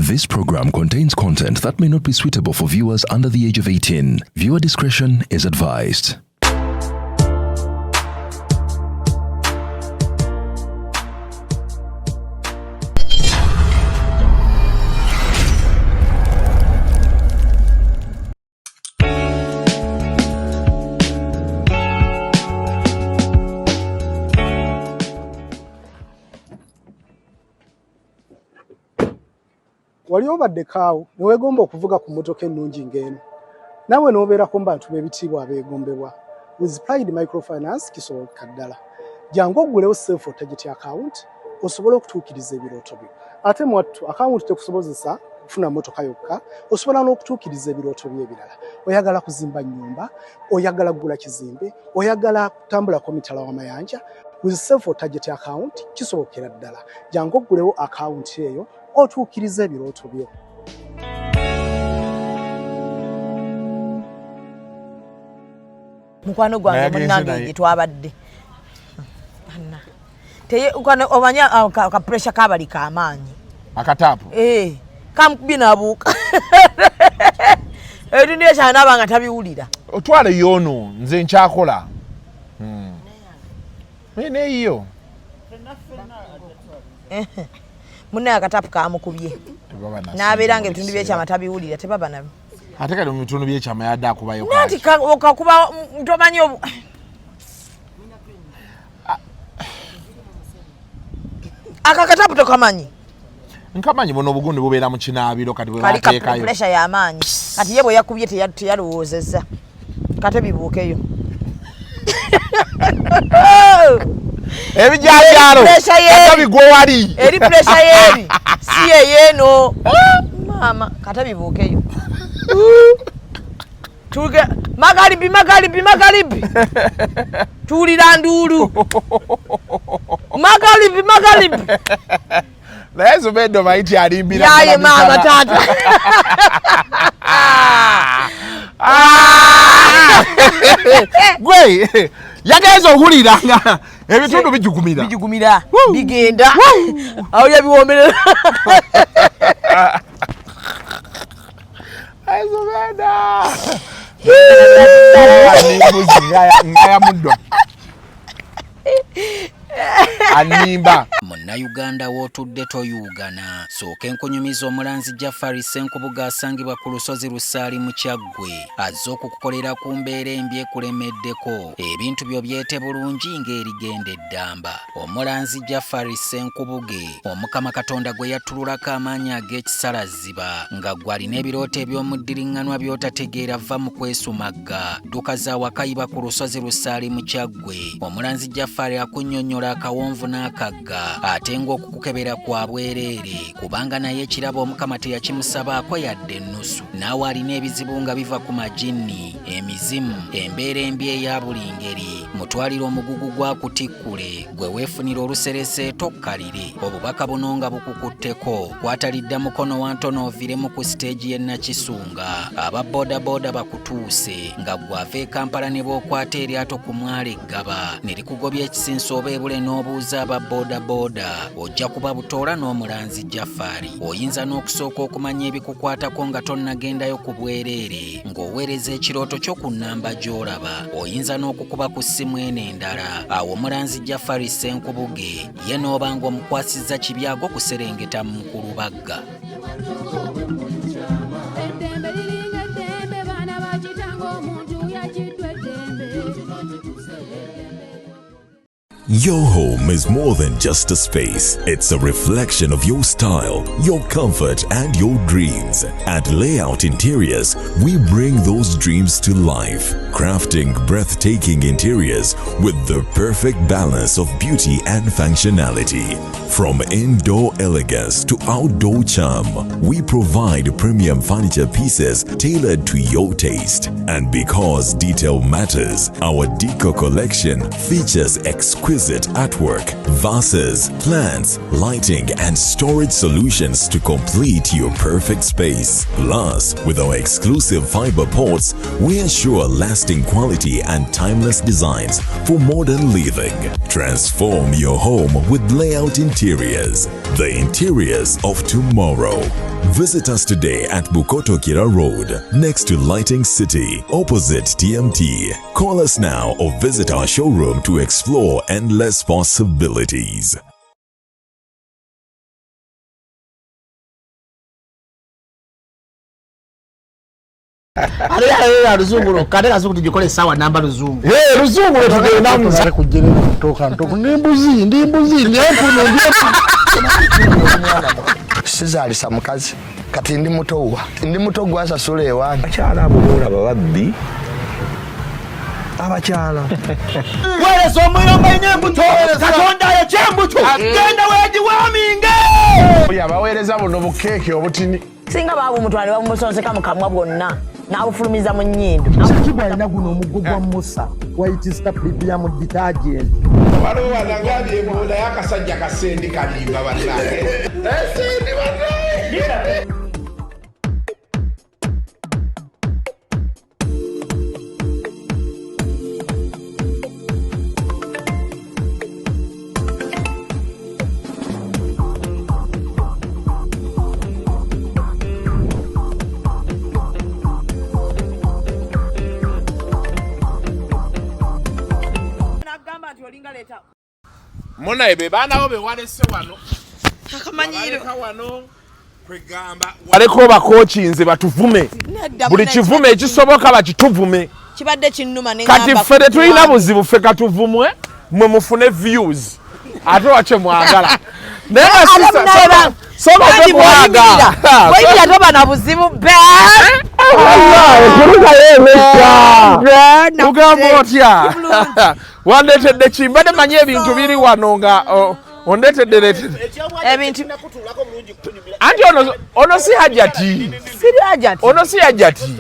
This program contains content that may not be suitable for viewers under the age of 18. Viewer discretion is advised. Wali obadde kaawo ne weegomba okuvuga ku mmotoka ennungi ng'eno nawe n'obeerako mu bantu b'ebitiibwa abeegombebwa. With Pride Microfinance kisoboka ddala. Jangu oggulewo self target account osobole okutuukiriza ebirooto byo. Ate mwattu account tekusobozesa kufuna mmotoka yokka, osobola n'okutuukiriza ebirooto byo ebirala. Oyagala kuzimba nnyumba, oyagala kugula kizimbe, oyagala kutambula ku mitala w'amayanja. With self target account kisobokera ddala. Jangu oggulewo account eyo otuukiriza ebirooto byo. Mukwano gwange munnange twabadde. Teye ukana obanya ka pressure kabali kamaanyi. Akatapu. Kamkubi nabuuka. Ndiye cyane abanga tabiwulira. Otwale yono nze nkyakola. Mene iyo. Munne akatapu kamukubye. Nabeeranga ebitundu by'ekyama tabiwulira tebaba nabyo. Ate kale mu bitundu by'ekyama yadde akubayo kaali. Nati okakuba ntomanyi akakatapu tokamanyi. Nkamanyi bono obugundu bubeera mu kinaabiro kati bwe bateekayo. Kali pressure y'amaanyi. Kati ye bwe yakubye teyalowoozezza. Kate bibuukeyo. Ebijajalo atabigwa wali eri pressure yeri si yeno mama katabibukeyo tuge magalibi tulira ndulu magalibi naye Zubeda maiti alimbira yaye mama tata gwe yageza okuliranga ebitundu bijugumira bigenda aho yabiwomerera Zubeda ngaya muddo animba Munnayuganda w'otudde toyugana sooka enkunyumiza omulanzi Jafari Senkubuga asangibwa ku lusozi Lusaali mu Kyaggwe azze okukukolera ku mbeera embi ekulemeddeko ebintu byo byete bulungi ng'erigenda eddamba. Omulanzi Jafari Senkubuge Omukama Katonda gwe yattululako amaanyi ag'ekisalaziba nga gwalina ebirooto eby'omuddiringanwa by'otategeera va mu kwesumagga dduka za wakayiba ku lusozi Lusaali mu Kyaggwe. Omulanzi Jafari akunnyonnyola akawonvu n'akagga ate ng'okukukebera kwa bwereere kubanga naye ekirabo Omukama teyakimusabaako yadde ennusu. Naawe alina ebizibu nga biva ku majinni, emizimu, embeera embi eya buli ngeri. Mutwalire omugugu gwa kutikkule gwe weefunira oluserese tokkalire. Obubaka buno nga bukukutteko kwatalidda mukono wa ntono oviremu ku siteegi y'e Nakisunga. Aba bodaboda bakutuuse nga gwava e Kampala ne bw'okwata eryato ku mwalo Eggaba ne likugobya ekisinsa oba ebule n'obuuza aba bodaboda ojja kuba butoola n'omulanzi Jafari. Oyinza n'okusooka okumanya ebikukwatako nga tonnagendayo ku bwereere ng'oweereza ekirooto kyo ku nnamba gy'olaba. Oyinza n'okukuba ku ssimu eno endala. Awo omulanzi Jafari Senkubuge ye n'oba ng'omukwasizza kibyago kuserengeta mu Nkulubagga. Your home is more than just a space. It's a reflection of your style, your comfort, and your dreams. At Layout Interiors, we bring those dreams to life, crafting breathtaking interiors with the perfect balance of beauty and functionality. From indoor elegance to outdoor charm, we provide premium furniture pieces tailored to your taste. And because detail matters, our Deco collection features exquisite artwork, vases, plants, lighting, and storage solutions to complete your perfect space. Plus, with our exclusive fiber ports, we ensure lasting quality and timeless designs for modern living. Transform your home with Layout Interiors, the interiors of tomorrow. Visit us today at Bukoto Kira Road, next to Lighting City, opposite TMT. Call us now or visit our showroom to explore endless possibilities. Ale ruzungu kade kazuku tujikole sawa namba ruzungu. Ruzungu tugenda muza kujere kutoka ntoko ndi mbuzi sizalisa mukazi kati ndi muto gwaza sule ewange akyala abola bababbi abakyala wale somuyomba inyembuto katonda ya chembuto genda wedi waminge yabaweereza buno bukeeke obutini singa babu mutwale bamusonseka mukamwa bwonna n'abufulumiza mu nnyindo sakibwa alina guno omuggo gwa musa wayitista premium detergent waliwo wanangali ebola y'akasajja kasendi kalimba bannange esendi bannange Mona ebe bana obe walese wano akamanyiro wano kwegamba waleko bakochinze batuvume buli kivume ekisoboka bakituvume kibadde kinnuma n'engamba kati ffe tetulina buzibu ffe katuvumwe mwe mufune views ate wache mwagala naye soba okwaga wayibira toba na buzibu be ugamba otya wandetedde kimbade manye ebintu biri wano nga ondetedde ebintu anti ono si hajati ono si hajati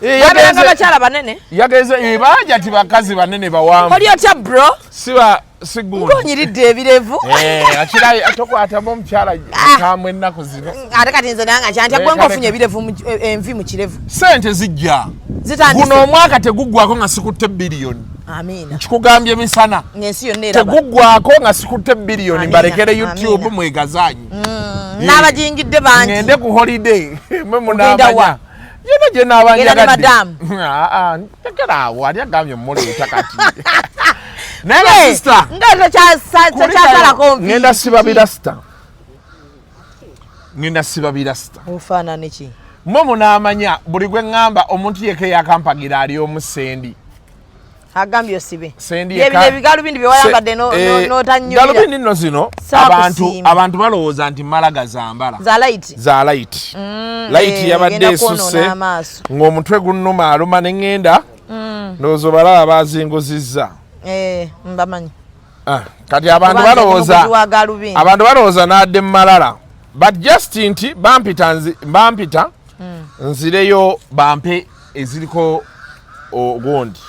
yagenze bakyala banene yagenze bahajati bakazi banene bawanvu oli otya bro siba sigunda ngonyiridde ebirevu akirayi atokwatamu omukyala kamwe ennaku zino ate kati nze nanga kyanti agwenga ofunye ebirevu envi mu kirevu sente zijja guno omwaka teguggwako nga sikutte biliyoni amina kikugambye misana ngensi yonna eraba teguggwako nga sikutte biliyoni mbalekere YouTube mwegazanyi n'abajingidde bangi ngende ku holiday mwe munabanya yena je nabanyagadde tekerawo ali agambye muleeta kati naye sister ngatakyasalaako ngenda siba birasta ofaanane ki mwe munaamanya buli gwe ŋŋamba omuntu yeke yakampagira ali omusendi agambye osibe sendi ebigalubindi byewayambadde n'otanyumira galubindi nno zino abantu balowooza nti malaga zambala za light light yabadde esuse ng'omutwe gunnuma aluma ne ŋŋenda ndowooza balaba bazinguzizza mbamanyi kati abantu balowooza n'adde mumalala but just nti bampita nzireyo bampe eziriko ogondi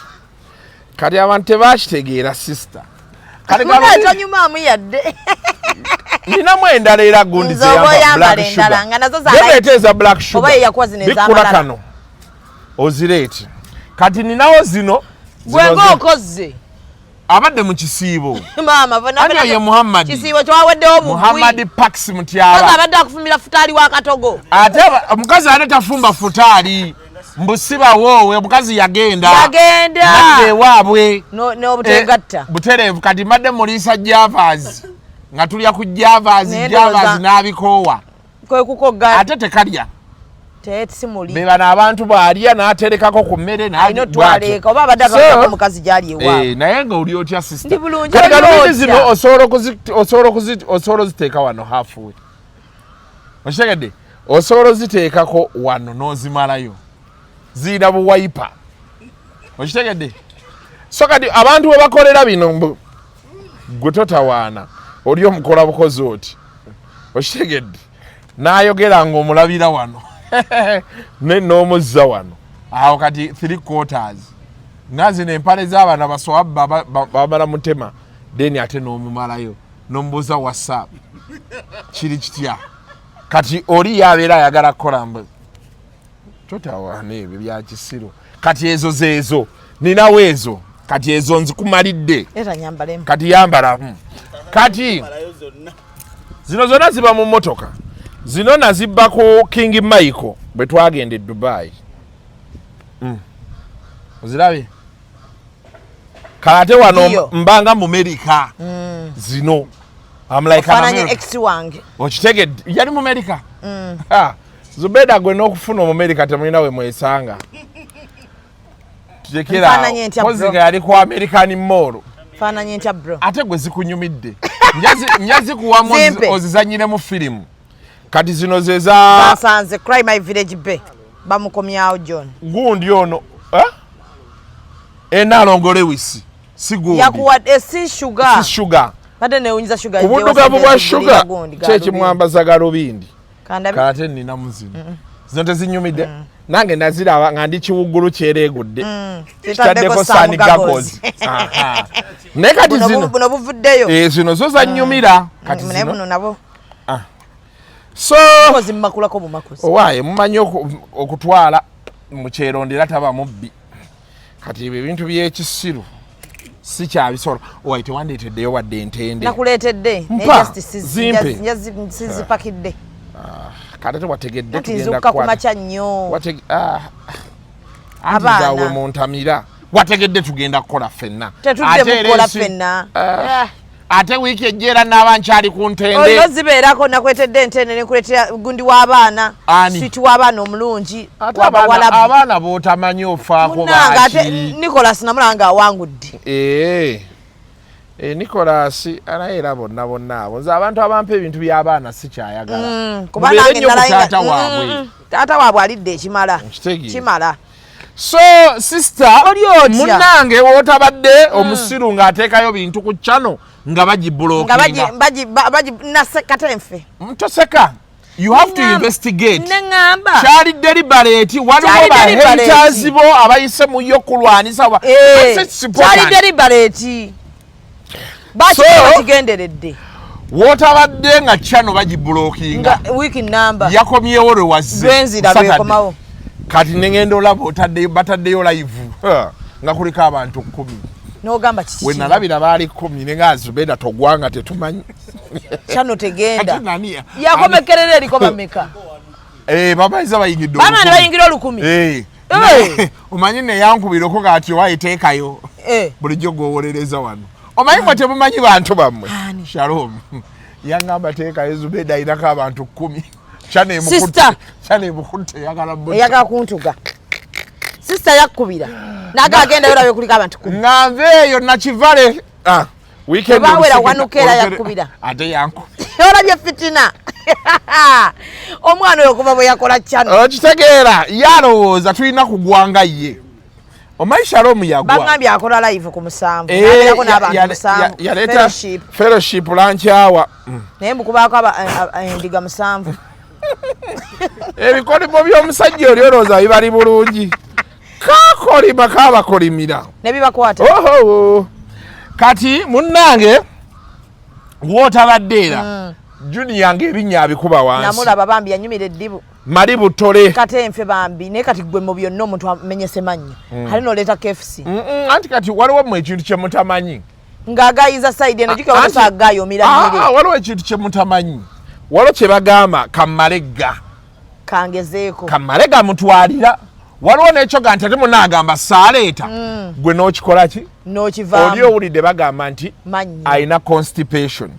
kati abantu tebakitegeera sister tonyumamu yadde ninamu endala era gundi zeyaeteeza black sugar kano ozireeti kati ninawo zino gwenga okoze abadde mu kisiibo ani ye muhammadi kisiibo kyaweddewo muhammadi pax mutyaba abadde akufumira futaali wa katogo ate omukazi ate tafumba futaali mbusibawoowe omukazi yagenda ewaabwe n'obutegatta butereevu kati mbadde muliisa javas nga tulya ku javas n'abikoowa ate tekalya be bano abantu bw'alya n'aterekako ku mmere naye nga oli otya sista kati galubindi zino osobola oziteeka wano hafuwe okitegedde osobola oziteekako wano n'ozimalayo ziina buwayipa okitegedde so kati abantu bwe bakolera bino gwe totawaana oli omukola bukozi oti okitegedde n'ayogera ng'omulabira wano n'omuzza wano awo kati 3/4 nga zino empale z'abaana baswaba bamala mutema then ate n'omumalayo n'omubuuza whatsapp kiri kitya kati oli yabeera ayagala kukola mbu totawaana ebyo bya kisiro kati ezo zeezo ninawo ezo kati ezo nzikumalidde kati yambala kati zino zonna ziba mu mmotoka zino nazibba ku King Michael bwe twagenda e Dubai. Ozirabe kate wano mbanga mu America zino I'm like ex wange okitegedde yali mu America Zubeda gwe n'okufuna mu America temulina we mwesanga tutekera koziga yali ku American Mall fananye ntya bro ate gwe zikunyumidde nyazi kuwamu ozizanyire mu filimu kati zino zeza basanze Cry My Village Bay bamukomyawo John gundi ono enalongole wisi si gundi yakuwadde si sugar bade neunyiza sugar ubudugavu bwa sugar chechi mwambaza galubindi kate nina muzino zino tezinyumidde nange naziraba nga ndi kiwuggulu kyeregudde kitaddeko sani gagozi naye kati zino buno buvuddeyo zino zo zanyumira kati zino nabo so zimakulako bumakuzi owaye mumanyi okutwala mukyerondera taba mubbi kati ebintu by'ekisiru si kyabisolo owaye tewandeeteddeyo wadde entende nakuleetedde sizipakidde kati tewategedde nzuka ku makya nnyo antizawe muntamira wategedde tugenda kukola ffenna tetudde mukola ffenna ate wiiki ejjeera n'aba nkyali ku ntende olino zibeerako nakwetedde entende nekuleetera gundi w'abaana switi w'abaana omulungi abaana b'otamanyi ofaako ate Nicholas namulanga awangudde Nicholas naye era bonna abo nze abantu abampa ebintu by'abaana sikyayagala kubanange nnyo taata waabwe taata waabwe alidde kimala so sister munnange wotabadde omusiru ng'ateekayo bintu ku channel nga bagibulookinga katenfe toseka you have to investigate nengamba kyali deliberate waliwo bahaters bo abayise mu yo kulwanisa kyali deliberate bakigenderedde wotabadde nga channel bagibulookinga wiki namba yakomyewo lwe wazze lwenzira lwekomawo kati nengenda olaba bataddeyo live nga kuliko abantu 10 n'ogamba kiki we nalabira baali 10 nenga Zubeda togwanga tetumanyi channel tegenda yakomekerera eriko bameka babayiza bayingidde bana ne bayingira 10 omanyi ne yankubireko kati wayiteekayo bulijjo gwowolereza wano omanyi mwe temumanyi bantu bammwe Shalom yangamba teekayo Zubeda ayinako abantu 10 Chane emukutte eyagala kuntuga sister yakubira nagagenda yorabe kuliko abantu 10 nganve eyo nakivale weekend bawera wanukera yakubira ate yanku olabye fitina omwana oyo kuba bwe yakola channel okitegeera yalowooza tulina kugwanga ye omanyi Shalom yagwa bagambye akola live ku musanvu nabirako n'abantu musanvu yaleeta fellowship lunch hour naye mbukubako endiga musanvu ebikolimo by'omusajja oli olowooza bibali bulungi kakolima kabakolimira ne bibakwata kati munnange wotabaddeera Junior ng'ebinnya abikuba wansi namulaba bambi yanyumira eddibu mali butole katenfe bambi naye kati gwe mu byonna omuntu amenyese mannyo ali noleeta KFC anti kati waliwo mu ekintu kye mutamanyi ng'agayiza sayidi eno gikyosa agayomira mmere waliwo ekintu kye mutamanyi waliwo kye bagamba kammalegga kangezeeko kammalegga mutwalira waliwo n'ekyo ga nti ate munaagamba saaleeta gwe n'okikola ki n'okivaamu oli owulidde bagamba nti ayina constipation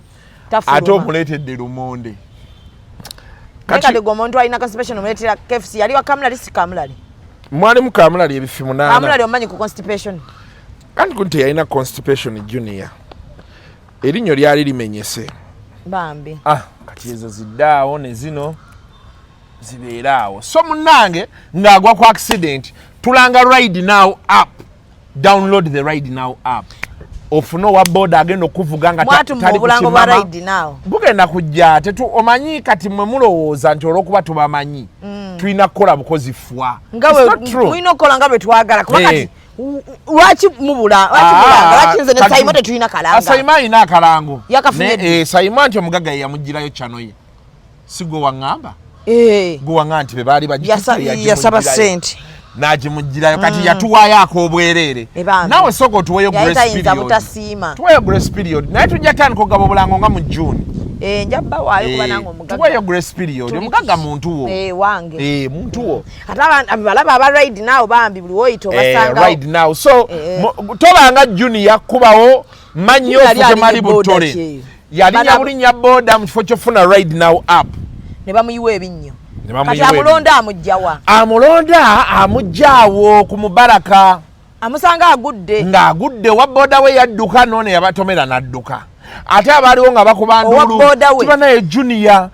ate omuleetedde lumonde kati gwe omuntu alina constipation omuleetera KFC yali wa kamulali si kamulali mwalimu kamulali ebifi 8 kamulali omanyi ku constipation kandi kunti yalina constipation Junior erinnyo lyali limenyese bambi kati ezo ziddaawo ne zino zibeeraawo so munnange ng'agwa ku accident tulanga Ride Now app download the Ride Now app ofuna owa boda agenda okuvuga nga tali kukimama bugenda kujja omanyi kati mwe mulowooza nti olw'okuba tubamanyi tulina kukola bukozi fwa mulina okukola nga bwe twagala kuba kati lwaki mubula lwaki nze ne Saima tetulina kalanga Saima alina akalango yakafunye Saima nti omugagga ye yamugirayo chano ye si gwe waŋŋamba gwe waŋŋamba nti be baali yasaba ssente n'agimugirayo kati yatuwaayo ak'obwereere naawe sooka otuweeyo grace period naye tujja tandika ogaba obulango nga mu June Njabba waayo kuba nange omugagga. Tuwa yo grace period. Omugagga muntu wo. Wange. Muntu wo. Ate abalaba aba right now bambi buli woyito basanga. Right now. So tobanga junior kubawo manyo futemali butole. Yalinya bulinya boda mu kifo kyofuna right now up. Ne bamuyiwa ebinnyo. Kati amulonda amujjawa. Amulonda amujjawo ku Mubaraka. Amusanga agudde. Nga agudde wa boda we yadduka none yabatomera nadduka. Ate abaliwo nga bakuba ndulu. Tuba naye junior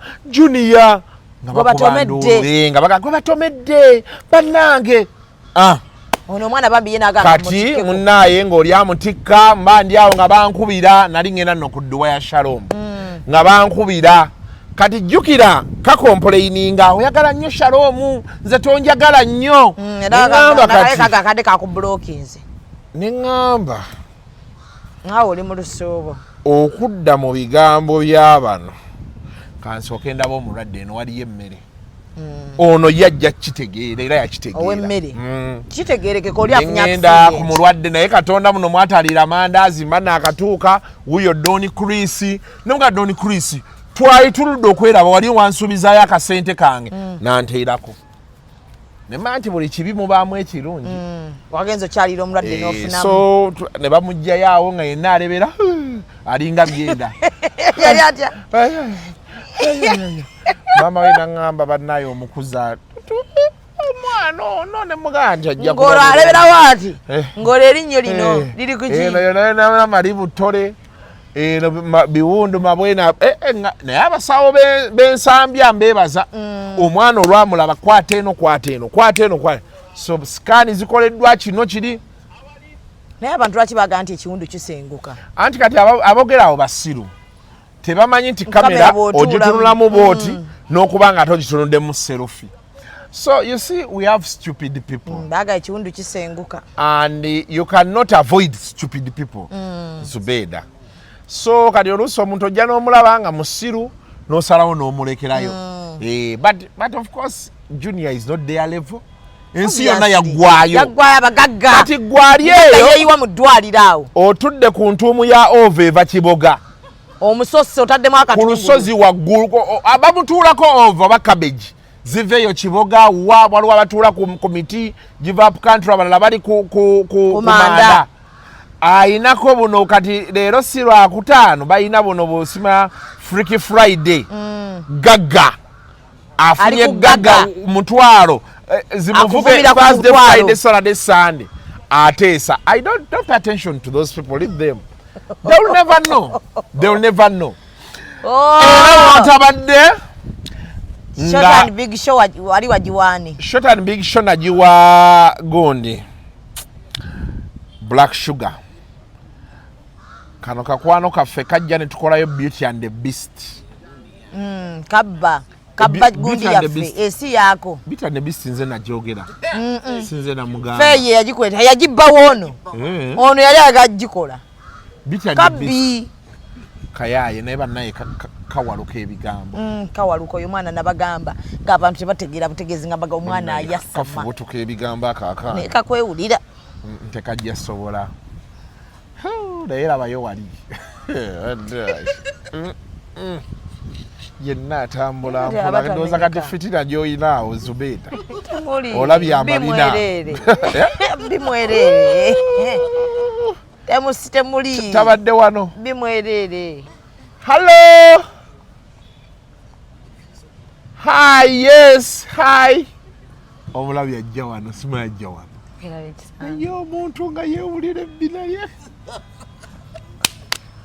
nga bakuba ndulu. Nga batomedde bannange. Ono omwana bambi ye n'agamba kati munnaye ng'oli amutikka mba ndi awo nga bankubira nali ngenda nno ku dduwa ya Shalom nga bankubira kati jjukira kakompoleininga oyagala nnyo Shalom nze tonjagala nnyo neŋŋamba kati kakadde kakubulokinze neŋŋamba naawe oli mu lusuubo okudda mu bigambo by'abano kansooke ndaba omulwadde eno waliyo emmere ono yajja kitegeera era yakitegeera owemmere kitegeereke ko oli afunya ngenda ku mulwadde naye Katonda muno mwataliira mandaazi mba naakatuuka wuyo Doni Chris nemuga Doni Chris twali tuludde okweraba wali wansuubizaayo akasente kange nanteerako nemba nti buli kibi mubaamu ekirungi wagenza okyalira omulwadde n'ofunamu so ne bamugjayo awo nga yenna alebera alinga byenda yali atya mama we naŋŋamba bannaye omukuza omwana ono ne muganja ajja ng'olwo aleberawo ati ng'olwo erinnyo lino liri ku ki eno mali butole eno biwundu mabwena naye abasawo b'ensambya mbeebaza omwana olwamulaba kwata eno so sikaani zikoleddwa kino kiri naye abantu lwaki bagaa nti ekiwundu kisenguka anti kati abogera awo basiru tebamanyi nti kamera ogitunulamu booti n'okuba nga togitunuddemu selfie. So you see we have stupid people. Baga ekiwundu kisenguka. And you cannot avoid stupid people. Zubeda. So kati oluusi omuntu ojja n'omulaba nga musiru n'osalawo n'omulekerayo. But of course Junior is not their level. Ensi yonna yaggwayo abagagga kati gwali eyo yeeyiwa mu ddwaliro awo otudde ku ntuumu ya ova eva Kiboga omusosi otaddemu akatungulu ku lusozi waggulu abamutuulako ova ba cabbage ziveeyo Kiboga waliwo abatuula ku miti give up country abalala bali ku manda ayinako buno kati leero si lwakutaano bayina buno bw'osima Freaky Friday gagga afunye gagga mutwalo zimuvuge Thursday, Friday, Saturday, Sunday. Atesa. I don't pay attention to those people. Leave them. They will never know. They will never know. Watabadde. Short and big show wali wajiwani. Short and big show najiwa gondi. Black Sugar. Kano kakwano kaffe kajja ne tukolayo Beauty and the Beast. Kabba gundi yaffe esi yako Beauty and the Beast nze najogera sinze na mugamba feye yajikweta yajibba wono ono yali agajikola Beauty and the Beast kayaye naye bannaye kawaluka ebigambo kawaluka oyo mwana nabagamba ng'abantu tebategeera butegeezi nga baga omwana ayasama kafubutuka ebigambo akaakaana naye kakwewulira tekajja sobola naye labayo wali yenna atambula mpola ndowooza kati fitina gy'oyinaawo Zubeda olabye amabina bimwerere temuli tabadde wano bimwerere hello hi yes hi omulabye ajja wano sima ajja wano naye omuntu nga yeewulira ebbina ye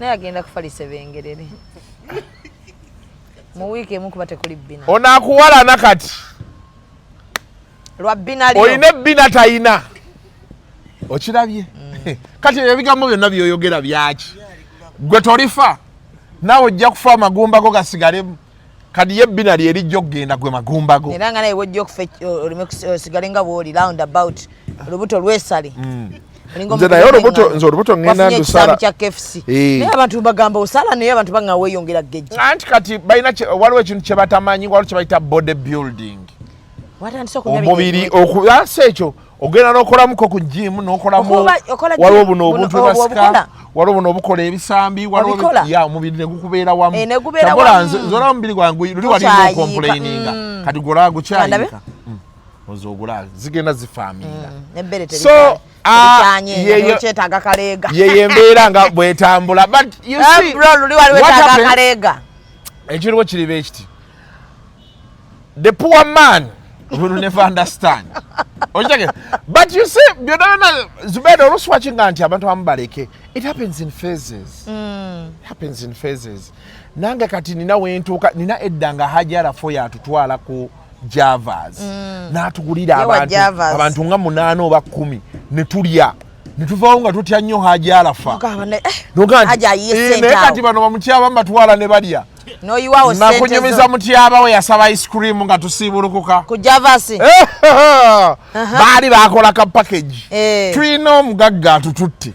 naye agenda kufalisa bengerere mu wiiki emu kuba tekuli bbina onaakuwalana kati lwa bbina lyo olina ebbina tayina okirabye kati ebigambo byonna byoyogera byaki gwe tolifa naawe ojja kufa amagumba go gasigalemu kati ye ebbina lye erijja okugenda gwe magumba go era nga naye wojja okufa olime osigale nga bw'oli round about olubuto lwesale nze naye olubuto ngenda ndusala naye abantu bagamba osala naye abantu banga weeyongera gejja anti kati waliwo ekintu kye batamanyi waliwo kye bayita body building omubiri okuasa ekyo ogenda n'okolamuko ku jimu n'okolamu waliwo buno obuntu bwebasika waliwo buno obukola ebisambi waliwo ya omubiri ne gukubeera wamu zola omubiri gwangu luli wali no complaininga kati gola gukyayika ozogula zigenda zifaaminga so kyetaaga kaleega ye mbeera nga bwetambula but you see luli wali wetaaga kaleega ekiriwo kiriba ekiti the poor man will never understand but you see byonna Zubeda oluswakinga nti abantu amubaleke it happens in phases happens in phases nange kati nina wentuuka nina edda nga hajara fo yatutwala ku Javas n'atugulira abantu nga 8 oba 10 ne tulya ne tuvaawo nga tutya nnyo hajara fa naye kati bano bamutyaba mbatwala ne balya nakunyumiza mutyaba we yasaba ice cream nga tusiibulukuka ku Javas baali bakola ka package tulina omugagga atututte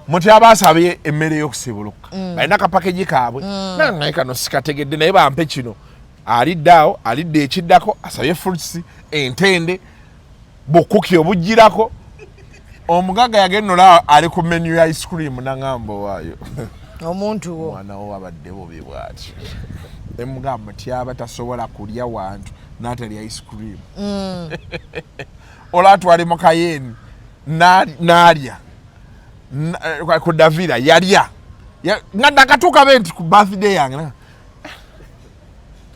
mutyaba asabye emmere y'okusiibuluka balina ka package kaabwe naye kano sikategedde naye bampe kino aliddaawo alidde ekiddako asabye fruits entende bukuki obujjirako omugagga yagendola ali ku menu ya ice cream nangamba waayo omuntu wo mwana wo abadde bubi bwati emugamba tyaba tasobola kulya wantu n'atalya ice cream olatwali mu kayeni n'alya ku davira yalya nga nakatuuka be nti ku birthday yange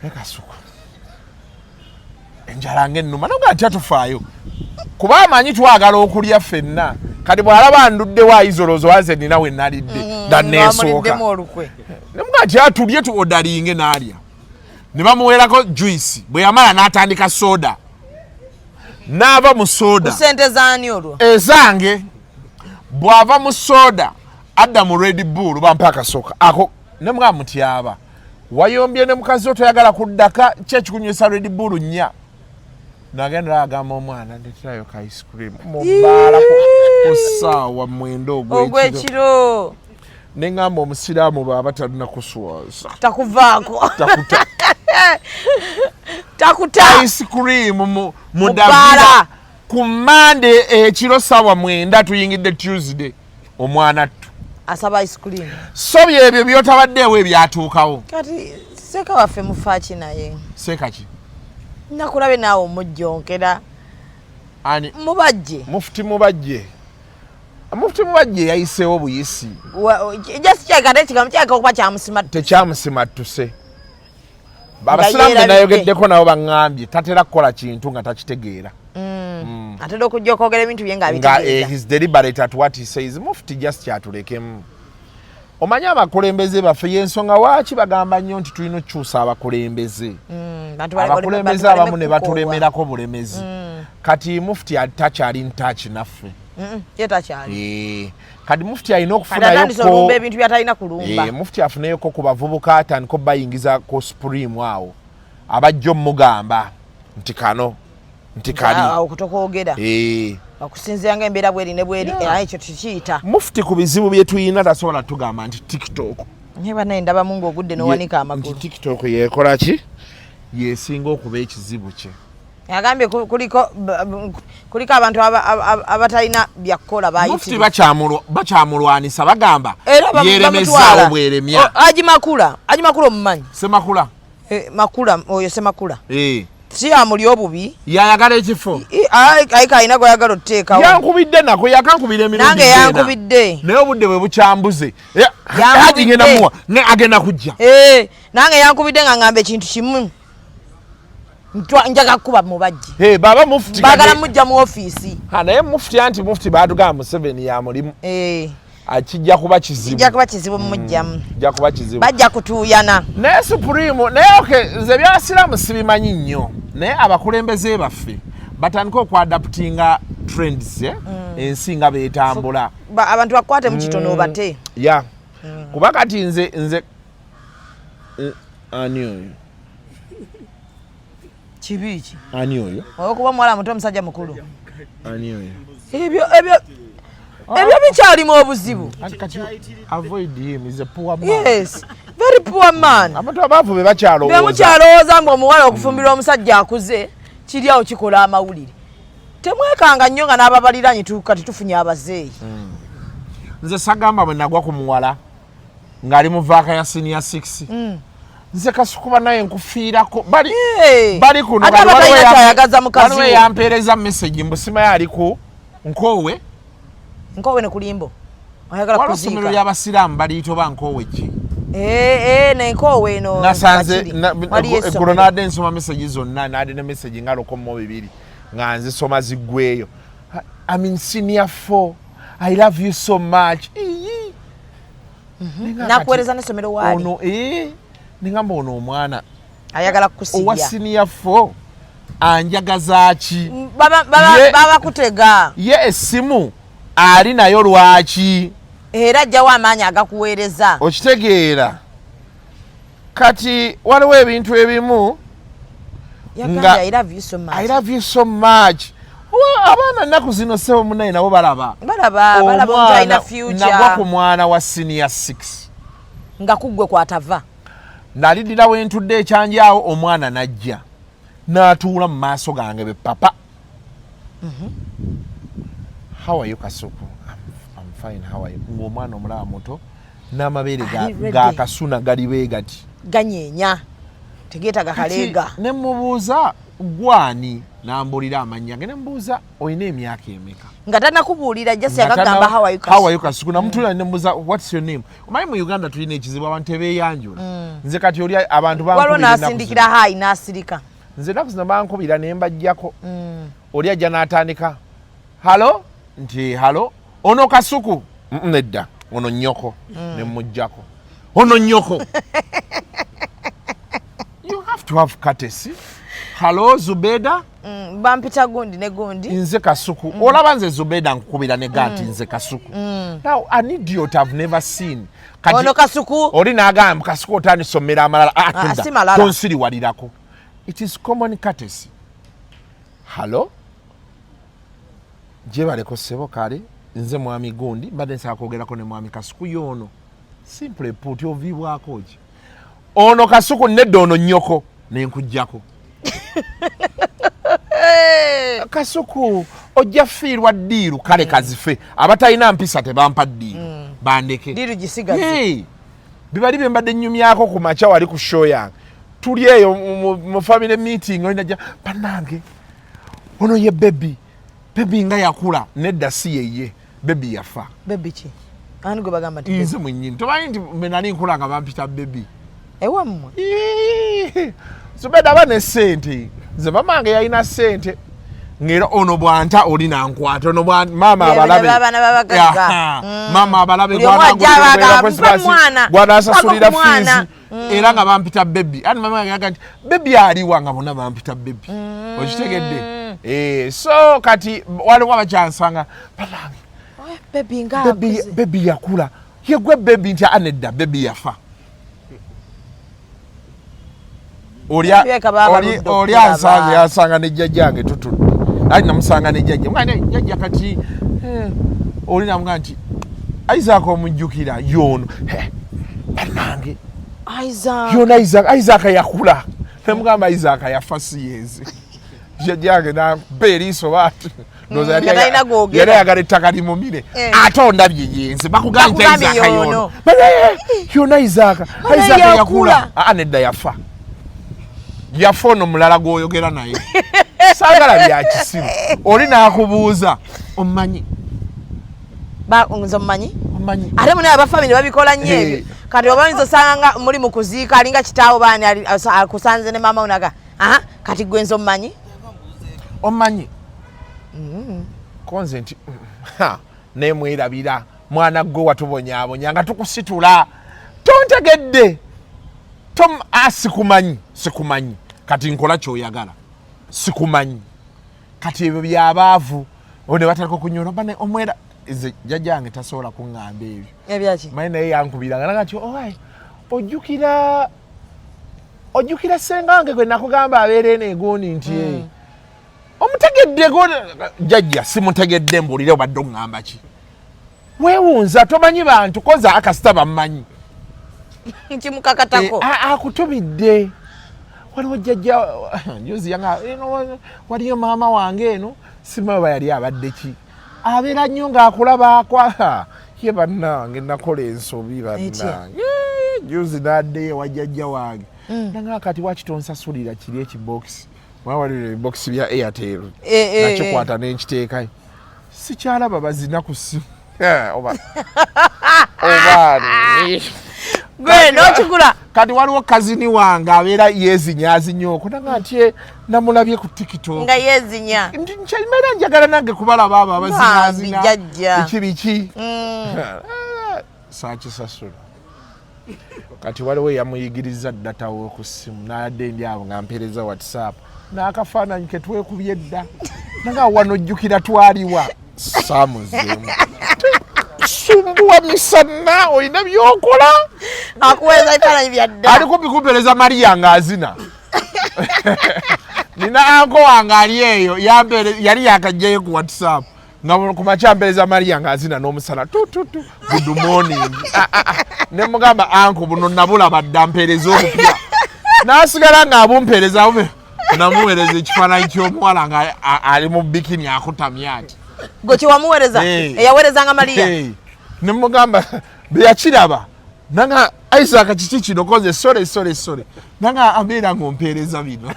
Kasuku enjala ng'ennuma noga atya tufaayo kuba amanyi twagala okulya ffenna kati bw'alaba nduddewo ayizolozo waze nina we nalidde danneesooka nemuga ati atulye tu odalinge n'alya ne bamuweerako juice bwe yamala n'atandika soda n'ava mu soda kusente zaani olwo ezange bw'ava mu soda adda mu Red Bull bampa akasooka ako nemuga mutyaba wayombye ne mukazi otoyagala kuddaka kyekikunywesa Red Bull nnya nagenda agamba omwana ndeterayo ka ice cream mubaala ku ssaawa 9 ogw'ekiro neŋŋamba omusiraamu baba talina kuswaza takuvaako takuta ice cream mu Davira ku Monday ekiro ssaawa 9 tuyingidde Tuesday omwana ttu asaba ice cream so byebyo byotabaddeewo ebyatuukawo kati seeka waffe mufaaki naye seeka ki nakulabe naawe omujjonkera ani mubajje mufti mubajje yayiseewo buyisi just kyekate ekigambo kyaka okuba tekyamusimattuse abasiraamu be nayogeddeko nabo baŋŋambye tatera kukola kintu nga takitegeera atera okujja okwogera ebintu bye nga his deliberate at what he says mufti just kyatulekemu omanyi abakulembeze baffe y'ensonga waaki bagamba nnyo nti tulina okukyusa abakulembeze abakulembeze abamu ne batulemerako bulemezi kati mufti takyali ntaki naffe kati mufti alina okufunayoko ebintu byatalina kulumba mufti afunayoko ku bavubuka atandika bayingiza ku supreme awo abajja omugamba nti kano nti kali okutokwogera okusinziira ng'embeera bweri ne bweri ekyo tukiyita mufti ku bizibu bye tuyina tasobola tugamba nti tiktok nyeba naye ndabamu ng'ogudde n'owanika amagulu nti tiktok yeekola ki yeesinga okuba ekizibu kye yagambye kuliko abantu abatalina byakukola mufti bakyamulwanisa bagamba yeeremezaawo bweremya agimakula omumanyi semakula makula oyo semakula si amuli obubi yayagala ekifo ayika alina gwayagala otuteekawo yankubidde nako yakankubira emirundi nange yankubidde naye obudde bwe bukyambuze agenda muwa ne agenda kujja nange yankubidde nga ngamba ekintu kimu njaga kuba mubajje baba mufti bagala mujja mu ofiisi naye mufti anti mufti baatugaa mu 7 ya mulimu kijja kuba kizibu mujjamu bajja kutuuyana naye supreme naye nze byasiraamu sibimanyi nnyo naye abakulembeze baffe batandika okwadaptinga trends ensi nga beetambula abantu bakwate mu kitono obate kuba kati nze ani oyo kibiki ani oyo okuba muwala muto omusajja mukulu ani oyo ebyo bikyalimu obuzibu avoid him is a poor man yes very poor man abantu abaavu be bakyalowooza bemukyalowooza nga omuwala okufumbirwa omusajja akuze kiri awo kikola amawulire temwekanga nnyo nga n'ababaliranye kati tufunye abazeeyi nze sagamba bwe nagwa ku muwala ng'ali mu vaaka ya senior 6 nze Kasuku naye nkufiirako bali kuno ate abatalina kyayagaza mukazi waliwo yampeereza message mbusima yali ku Nkoowe ne kulimbo ayagala waliwo kuziika essomero ly'abasiraamu baliyita oba Nkoowe ki ne Nkoowe eno nasanze eggulo naadde nsoma message zonna naadde ne message nga 12 nga nzisoma ziggweyo I mean senior 4 I love you so much nakuweereza n'essomero waali ono ningamba ono omwana ayagala kukusibya owa senior 4 anjagaza ki baba kutega ye essimu ali nayo lwaki era ajjawo amaanyi agakuweereza okitegeera kati waliwo ebintu ebimu nga I love you so much I love you so much abaana nnaku zino sebo munaye nabo balaba omwana future nagwa ku mwana wa senior 6 nga kuggwe kwatava nalidira wentudde ekyanjaawo omwana najja n'atuula mu maaso gange be papa how are you Kasuku I'm fine how are you ng'omwana omulaba muto n'amabeere ga kasuna gali bee gati ganyeenya tegeetaga kaleega ne mubuuza gwani n'ambulira amannya ge ne mubuuza olina emyaka emeka nga tanakubuulira jasi yakagamba how are you Kasuku namutula ne mubuuza what's your name omanyi mu Uganda tulina ekizibu abantu tebeeyanjula nze kati oli abantu waliwo n'asindikira hayi n'asirika nze naku zino bankubira ne mbajjako oli ajja n'atandika halo nti halo ono Kasuku nedda ono nnyoko ne mujjako ono nnyoko you have to have courtesy halo Zubeda bampita gundi ne gundi nze Kasuku olaba nze Zubeda nkukubira ne ganti nze Kasuku now an idiot I've never seen ono Kasuku oli n'agamba Kasuku otanisomera amalala tonsiriwalirako it is common courtesy halo jebaleko sebo kale nze mwami gundi mbadde nsaba kwogerako ne mwami Kasuku yono simple put ovibwako ki ono Kasuku nedda ono nnyoko nenkujjako Kasuku ojja fiirwa ddiiru kale kazife abatalina mpisa tebampa ddiiru bandeke ddiiru gisigaze bibali bye mbadde nnyumyako ku makya wali ku show yange tuli eyo mu family meeting olinajja bannange ono ye bebi nga yakula nedda si yeye bebi yafa bebi ki ani gwe bagamba nti nze mwennyini tomanyi nti nali nkula nga bampita bebi ewammwe Zubeda aba ne ssente nze mamange yalina ssente ngera ono bwanta oli nankwata ono mama abalabe mama abalabe gwanasasulira fiizi era nga bampita bebi ani mama yaga nti bebi aliwa nga bonna bampita bebi okitegedde so kati waliwo abakyansanga banange bebi yakula yegwe bebi nti anedda bebi yafa oli ansanze yansanga nejjajjange tutudde ali namusanga nejjajja mwana jjajja kati oli namuga nti Isaac omujjukira yono bannange Isaac yakula nemugamba Isaac yafa siyezi jjajjange nampa eriiso baati yali ayagala ettaka limumire ate ondabye yenze bakugambye Isaac yono Isaac yakula nedda yafa ono mulala gwoyogera naye saagala bya kisiru oli n'akubuuza omumanyi nze omumanyi ate muna abafamily babikola nnyo ebyo kati oba oyinza osanga muli mu kuziika alinga kitaawo baani akusanze ne maama onaga kati gwe nze omumanyi konze nti nemwerabira mwana gwe watubonyaabonya nga tukusitula tontegedde sikumanyi kati nkola kyoyagala sikumanyi kati ebyo byabaavu ne batandika okunyola bane omwera nze jjajjange tasobola kuŋŋamba ebyo ebyaki manyi naye yankubiranga nagati ojjukira sengange gwe nakugamba abeere neegooni nti omutegeddeko jjajja simutegedde mbuulire obadde oŋŋamba ki weewunza tomanyi bantu koza akasita bammanyi nkimukakatako akutumidde waliwo jjajja njuzi yanga waliyo maama wange eno simanyi oba yali abadde ki abeera nnyo ng'akulaba ye bannange nakola ensobi bannange juzi nadde wajjajja wange nanga kati wakitonsasuulira kiri ekibokisi wawalira ebibokisi bya Airtel nakikwata n'ekiteekayo sikyalaba bazina ku ssimu oba gwe n'okigula kati waliwo kazini wange abeera yeezinyaazinya okwo nanga nti namulabye ku TikTok nga yeezinya nkyalimaera njagala nange kubalaba abo abazinyaazina biki saakisasula kati waliwo yamuyigiriza data w'oku ssimu n'adde ndi abo nga mpeereza WhatsApp n'akafaananyi ke twekubye dda nanga wano ojjukira twaliwa saamuzeemu sumbuwa misana olina byokola akuweeza ebifaananyi bya dda aliko bikumpereza Maria ng'azina nina anko wange ali eyo yali yakajjayo ku WhatsApp nga kumakya mpereza Maria ng'azina n'omusana tututu good morning ne mugamba anko buno nabulaba dda mpereza obupya n'asigala ng'abumpereza bube namuweereza ekifaananyi ky'omuwala nga ali mu bikini akutamya ati gwe kyewamuweereza eyaweerezanga Maria ne mugamba beyakiraba nanga Isaac kiki kino koze sore nanga abeera ng'ompeereza bino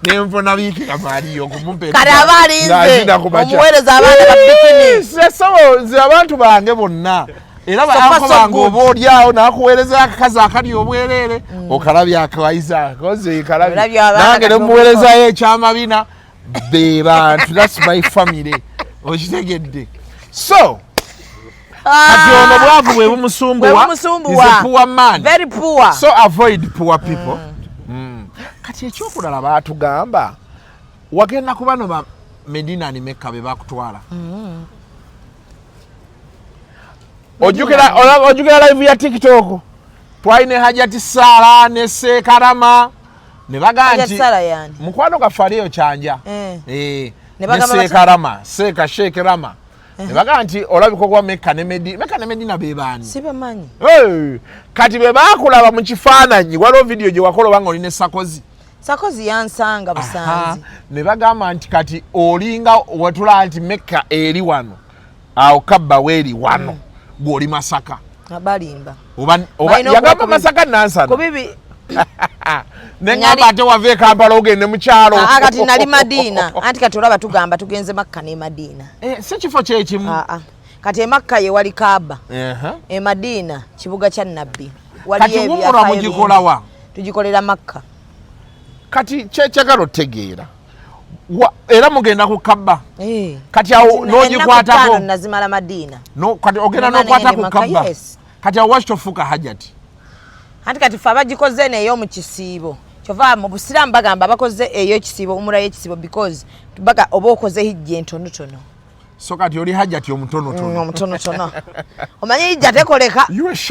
nenfuna biikira Maria okumumpeereza kale aba alinze omuweereza abaana ba bikini sesawo nze abantu bange bonna era baako bange oba olyawo nakuweereza akakazi akali obwereere okalabya akaiza koze kalabya nange ne muweerezayo ekyamabina be bantu that's my family okitegedde so kati ono bwavu bwe bumusumbuwa is a poor man very poor so avoid poor people kati ekyokulala baatugamba wagenda ku bano ba Medina ni Mecca be bakutwala ojjukira live ya TikTok twaine Hajati Sala ne Sekarama ne baga nti mukwano gafaliyo kyanja ne Sekarama Seka Sheikh Rama ne baga nti olabiko kwa Mecca ne Medina be bani sibamanyi kati be bakulaba mu kifaananyi waliwo video gye wakola banga oli ne Sakozi yansanga busanzi ne bagamba nti kati olinga wetula nti Mecca eri wano awo kabba weeri wano gwoli Masaka abalimba oba yagamba Masaka nansana kubibi nengamba ate wave Kampala ogende mu kyalo kati nali Madina anti kati olaba tugamba tugenze Makka ne Madina si kifo kyekimu kati Makka ye wali Kaaba Madina kibuga kya Nabbi kati wumura mugikolawa tugikolera Makka kati kyekagala otegeera era mugenda ku Kaaba kati awo n'ogikwatako nazimala Madina kati ogenda n'okwata ku Kaaba kati awo wakitofuuka Hajati anti kati fe abagikoze neyo mu kisiibo kyova mu Busiraamu bagamba bakoze eyo ekisiibo umura y'ekisiibo because tubaga oba okoze hijja entonotono so kati oli Hajati omutonotono omanyi hijja tekoleka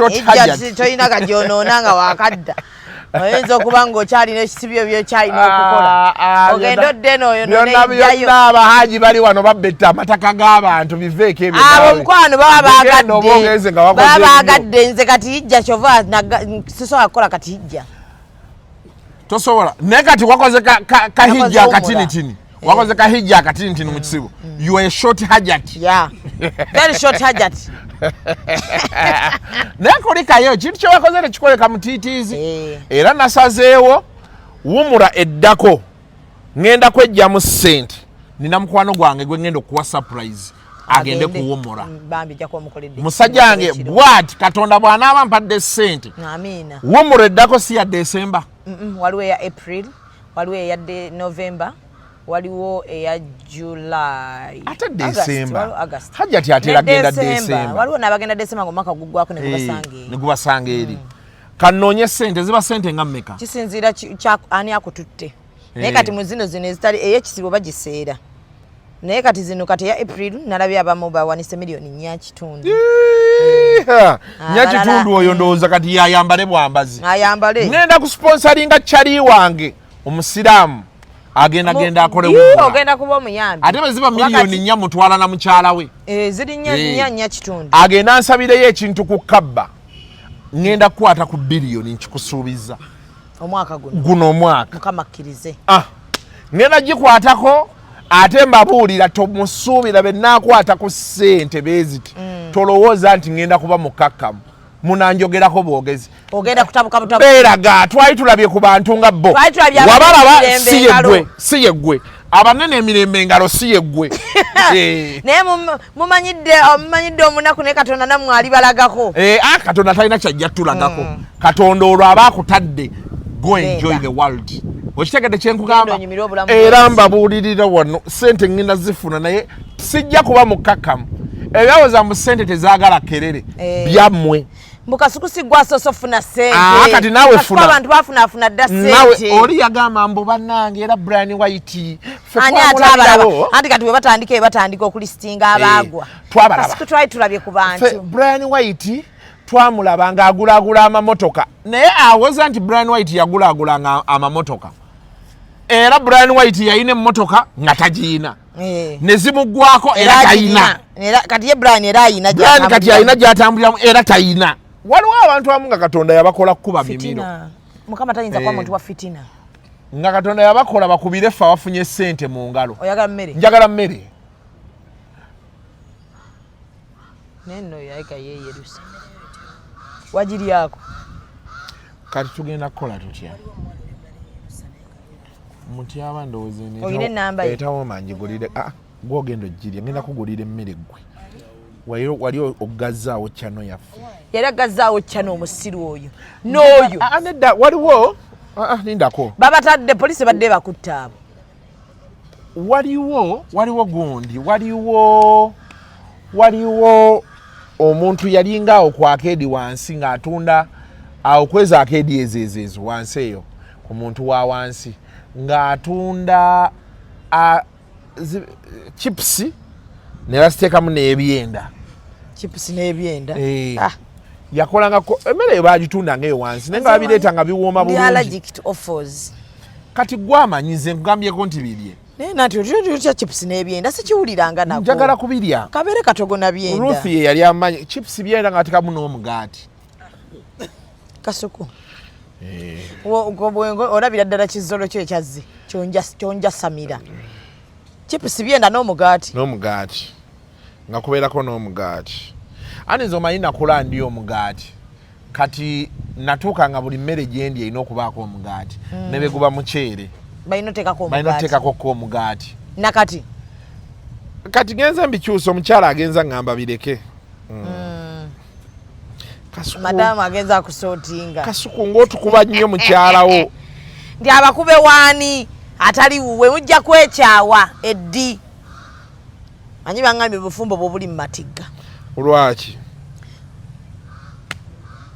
hijja toyina kajonoona nga wakadda oyinza okuba ng'okyalina ekisibyo byokyalina okukola ogenda oddeno oyo nonejjayo abahaji bali wano babetta amataka g'abantu biveeko ebyo abo omukwano baba baagadde nze kati hijja kyova sisobola kukola kati hijja tosobola naye kati wakoze kahijja akatinitini wakoze kahijja akatinitini mu kisibo you are a short Hajati very short Hajati naye kolikayo kintu kyewakoze tekikoleka mutiitiizi era nasazeewo wumura eddako ngenda kwejjamu ssente nina mukwano gwange gwe ngenda okuwa surprise agende kuwumura musajja wange bwati Katonda bw'anaaba mpadde ssente wumura eddako si ya December waliwo eya April waliwo eya November waliwo eya July ate December Hajati ate agenda December waliwo n'abagenda December ng'omwaka guggwako ne gubasanga eri kanoonye ssente ziba ssente nga mmeka kisinziira ani akututte naye kati mu zino ezitali ey'ekisibo bagiseera naye kati zino kati eya April nalabye abamu bawanise miliyoni 4.5 nnyakitundu oyo ndowooza kati yayambale bwambazi ngenda ku sponsoringa Chali wange omusiraamu agenda akole ogenda kuba omuyambi ate beziba miliyoni 4 mutwala na mukyala we ziri nnya kitundu agenda ansabireyo ekintu ku Kabba ngenda kukwata ku biliyoni nkikusuubiza omwaka guno omwaka Mukama akkirize ngenda gikwatako ate mbabuulira tomusuubira be naakwata ku ssente beeziti tolowooza nti ngenda kuba mukakkamu munanjogerako bwogezi ogenda kutabuka beeraga twali tulabye ku bantu nga bo wabalaba si yeggwe abanene emirembe engalo si yeggwe naye mumanyidde omunaku naye Katonda nammwe alibalagako Katonda talina kyajja tulagako Katonda olwo aba akutadde go enjoy the world okitegedde kyenkugamba era mbabuulirira wano ssente ngenda zifuna naye sijja kuba mukakkamu ebyawoza mu ssente tezaagala kerere byammwe Kasuku sigwasoso funa sente kati nawe funa abantu bafuna dda sente nawe oli yagamba mbu bannange era Brian White ani atabalaba anti kati batandika okulistinga abaagwa Kasuku twali tulabye ku bantu Brian White twamulaba ng'agulaagula amamotoka naye awoza nti Brian White yagulaagulanga amamotoka era Brian White yayina emmotoka nga tagiina ne zimuggwako era tayina kati ye Brian era ayina kati ayina gy'atambuliramu era tayina waliwo abantu abamu nga Katonda yabakola kukuba mimiro Mukama tayinza kuba muntu wa fitina nga Katonda yabakola bakubire ffe abafunye ssente mu ngalo oyagala mmere njagala mmere neno yaika yeyerusa wajiri yako kati tugenda kukola tutya muti abandowooze oyine namba etawo manjigulire gwogenda ojjirya ngenda kugulira emmere gwe wali ogazzaawo kyano yaffe yali agazzaawo kyano omusiru oyo n'oyo nedda waliwo lindako babatadde poliisi badde bakutta abo waliwo gundi waliwo omuntu yalinga awo ku akeedi wansi ng'atunda awo kweza akeedi ezeezo wansi eyo ku muntu wa wansi ng'atunda chips ne basiteekamu n'ebyenda chips n'ebyenda yakolanga emmere baagitundanga eyo wansi naye nga babireeta nga biwooma bulungi kati gwamanyize nkugambyeko nti birye naye nati otya chips n'ebyenda sikiwuliranga nako njagala kubirya kabeere katogona byenda Ruth ye yali amanyi chips byenda nga atekamu n'omugaati Kasuku olabira ddala kizolo kyo ekyazze kyonja samira chips byenda n'omugaati nga kubeerako n'omugaati anizo omanyi nakula ndi omugaati kati natuuka nga buli mmere gyendi erina okubaako omugaati ne beguba muceere balina oteekako omugaati nakati kati genza mbikyusa omukyala agenza ngamba bireke madamu agenza akusootinga Kasuku ng'otukuba nnyo mukyalawo ndi abakube waani atali wuwe mujja kwekyawa eddi manyi bangambye bufumbo bwobuli mu matigga olwaki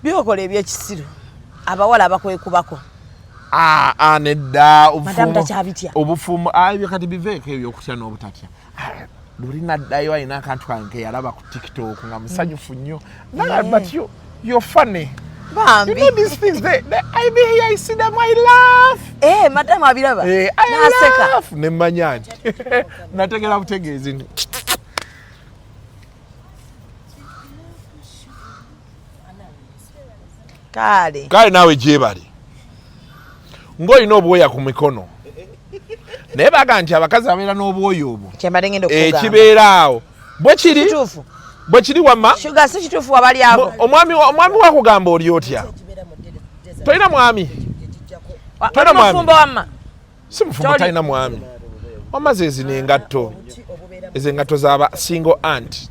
byokola ebyekisiru abawala abakwekubako nedda obufumo ebyo kati biveeko ebyokutya n'obutatya luli naddayo alina akantu kange yalaba ku TikTok nga musanyufu nnyo but you're funny. Bambi. You know these things, I be here, I see them, I laugh. Madam abiraba. I laugh. Nemanyani. Nategera butegeezi. Kale nawe jebali. Ng'olina obwoya ku mikono. Naye baga nti abakazi abeera n'obwoya obwo. Kibeera awo. Bwe kiri? Kituufu. Bwe kiri wamma? Shuga si kituufu wabali abo. Omwami wakugamba oli otya? Toyina mwami? Toyina mwami? Mufumbo wamma? Si mufumbo talina mwami. Wamma ze zino engatto. Ezo engatto z'aba single aunt.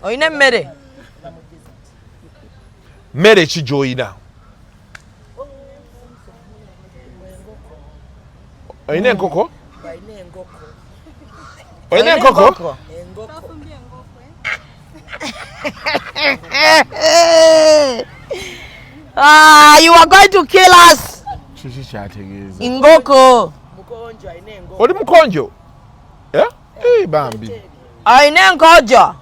Oyina emmere? Mmere ki gy'oyina? Oyina enkoko? Oyina enkoko? You are going to kill us. Kiki kyategeeza? Ngoko. Oli mukonjo? Bambi. Oyina enkojo?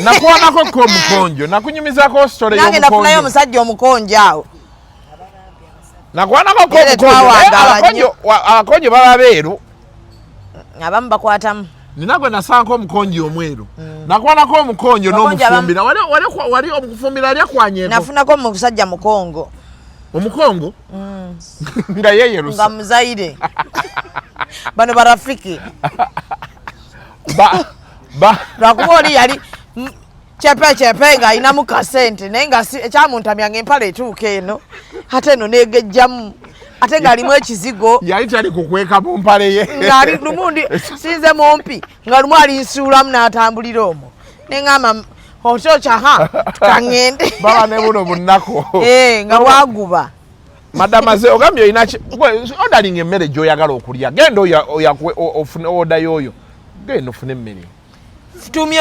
Nakuwanako ko omukonjo. Nakunyumizako story y'omukonjo. Nange nafunayo omusajja omukonjo awo. Nakuwanako ko omukonjo. Abakonjo baba beeru. Abamu bakwatamu. Ninagwe nasanko omukonjo omweru. Nakuwanako omukonjo n'omufumbira. Wali omufumbira ali akwanyeko. Nafunako omusajja mukongo. Omukongo? Nga yeyerusa. Nga muzaire. bano barafiki lwakuba oli yali chepe nga alinamu kasente naye nga ekyamuntamyanga empala etuuka eno ate eno negejjamu ate ng'alimu ekizigo yali tali kukweka mu mpale ye ng'ali lumundi sinze mumpi nga lumu alinsuulamu n'atambulira omwo neŋŋamba otokyaha tukaŋŋende baba ne buno bunnako nga bwaguba madamaze ogambye olina odalinga emmere gy'oyagala okulya genda ofune oda y'oyo genda ofune emmere tumye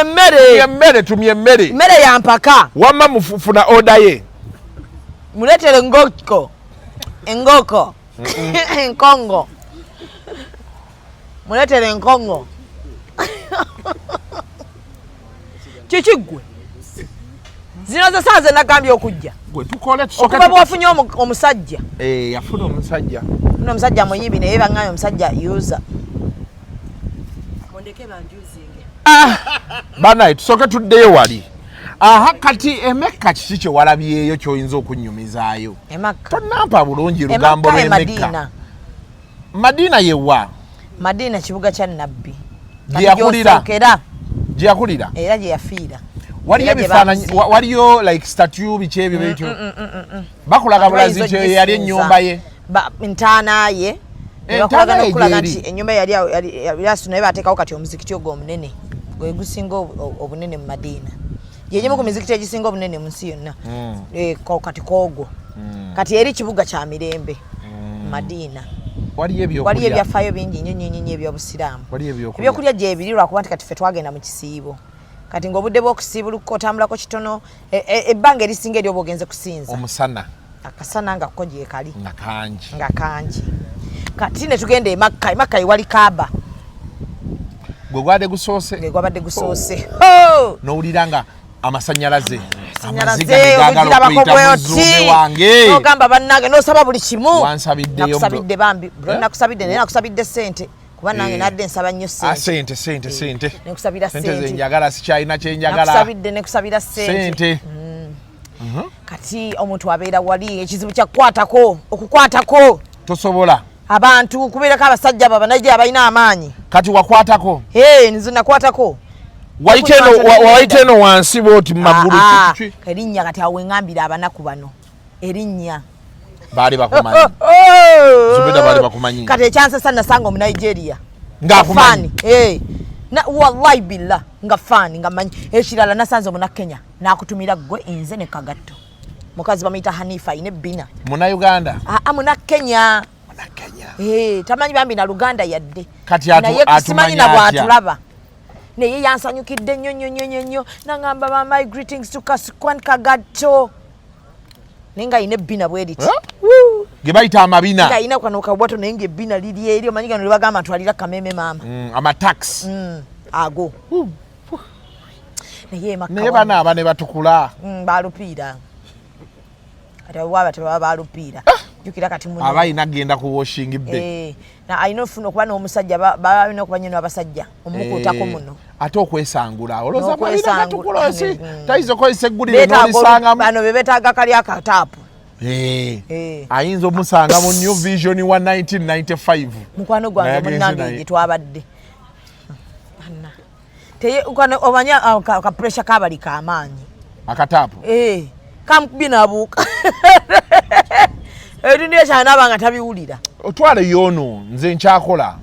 emmere tumye emmere ya mpaka wamma mufuna oda ye muleetere engoko enkongo muleetere enkongo kiki gwe zino ze saa ze nagambye okujja okuba bwafunye omusajja yafuna omusajja funa omusajja munyibi naye baŋŋayo omusajja yuza banaye tusooke tuddeyo wali kati emekka kiki kyewalabyeyo kyoyinza okunnyumizaayo tonampa bulungi lugambo lw'emekka madiina yewa madiina kibuga kya nabbi gyeyakulira era gye yafiira waliyo ebifaananyi waliyo like statue biki ebyo bityo bakulaga bulazi nti yali ennyumba ye ntaana ye bakulaga n'okulaga nti ennyumba yali asu naye bateekawo kati omuzikiti ogwo omunene gwe gusinga obunene mu madiina gyegimu ku mizikiti egisinga obunene mu nsi yonna kati koogwo kati eri kibuga kya mirembe mu madiina waliyo ebyafaayo bingi nnyo ebyobusiraamu ebyokulya gyebiri lwakuba nti kati ffe twagenda mu kisiibo kati ng'obudde bw'okusiibuluka otambulako kitono ebbanga erisinga eri oba ogenze kusinza omusana akasana nga ko gye kali nga kangi kati ne tugenda emakka ewali kaaba gwe gwabadde gusoose n'owulira nga amasannyalaze amaziga wange n'ogamba bannange n'osaba buli kimu nakusabidde bambi nakusabidde naye nakusabidde sente kuba nange nadde nsaba nnyo sente nekusabira sente njagala sikyalina kyenjagala nakusabidde nekusabira sente kati omuntu abeera wali ekizibu okukwatako tosobola abantu kubeerako abasajja babanaje abalina amaanyi kati wakwatako nze nakwatako wayite eno wansi booti mumagulu erinnya kati awo weŋŋambira abanaku bano erinnya baali bakumanyi Zubeda baali bakumanyi kati ekyansasa nasanga omunigeria ng'akumanyi wallahi billah nga faani nga manyi ekirala nasanze omunakenya nakutumira gwe nze ne kagatto mukazi bamuyita Hanifa ayina ebbina Munauganda munakenya tamanyi bambi na Luganda yadde kati naye simanyi na bwatulaba naye yansanyukidde nnyo nangamba my greetings to Kasuku Kagatto nenga ayina ebbina bweriti ge bayita amabina nga ayina kwano kabwato naye ng'ebbina liri eri omanyi gano libagamba ntwalira kameme maama amataxi ago naye banaaba ne batukula balupiira kati waba tebaba balupiira jukira kati muno abayina genda ku washing bay na ayina ofuna okuba n'omusajja balina okuba nnyo n'abasajja omukuutako muno ate okwesangula olowooza balina katukulosi tayinza okozesa eggulire n'olisangamu bano be beetaaga kali akataapu ayinza omusanga mu new vision wa 1995 mukwano gwange munnange gye twabadde omanya akapuresha kabali kamaanyi akataapu kamukubye nabuuka ebintu ekyanaba nga tabiwulira otwale yoono nze nkyakola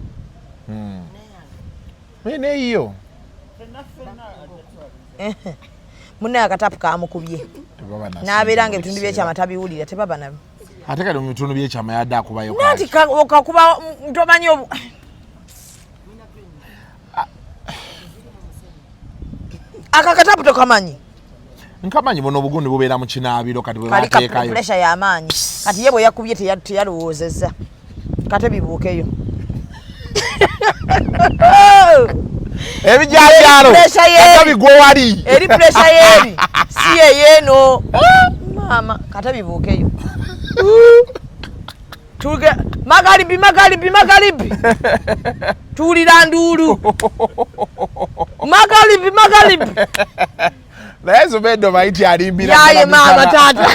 neeyo munnaye akataapu kamukubye n'abeera nga ebitundu byekyama tabiwulira tebaba nabyo ate kati mu bitundu byekyama yadde akubayo nti okakuba tomanyi akakataapu tokamanyi nkamanyi buno obugundi bubeera mu kinaabiro kati bwe bateekayo puresha y'amaanyi kati ye bwe yakubye teyalowoozezza kate bibuukeyo ebijanjalo kata bigwa wali eri puresha yeeri si yeyeeno maama kate bibuukeyo magalibi tuwulira nduulu magalibi naye Zubeda bayiti alimbira yaye maama taata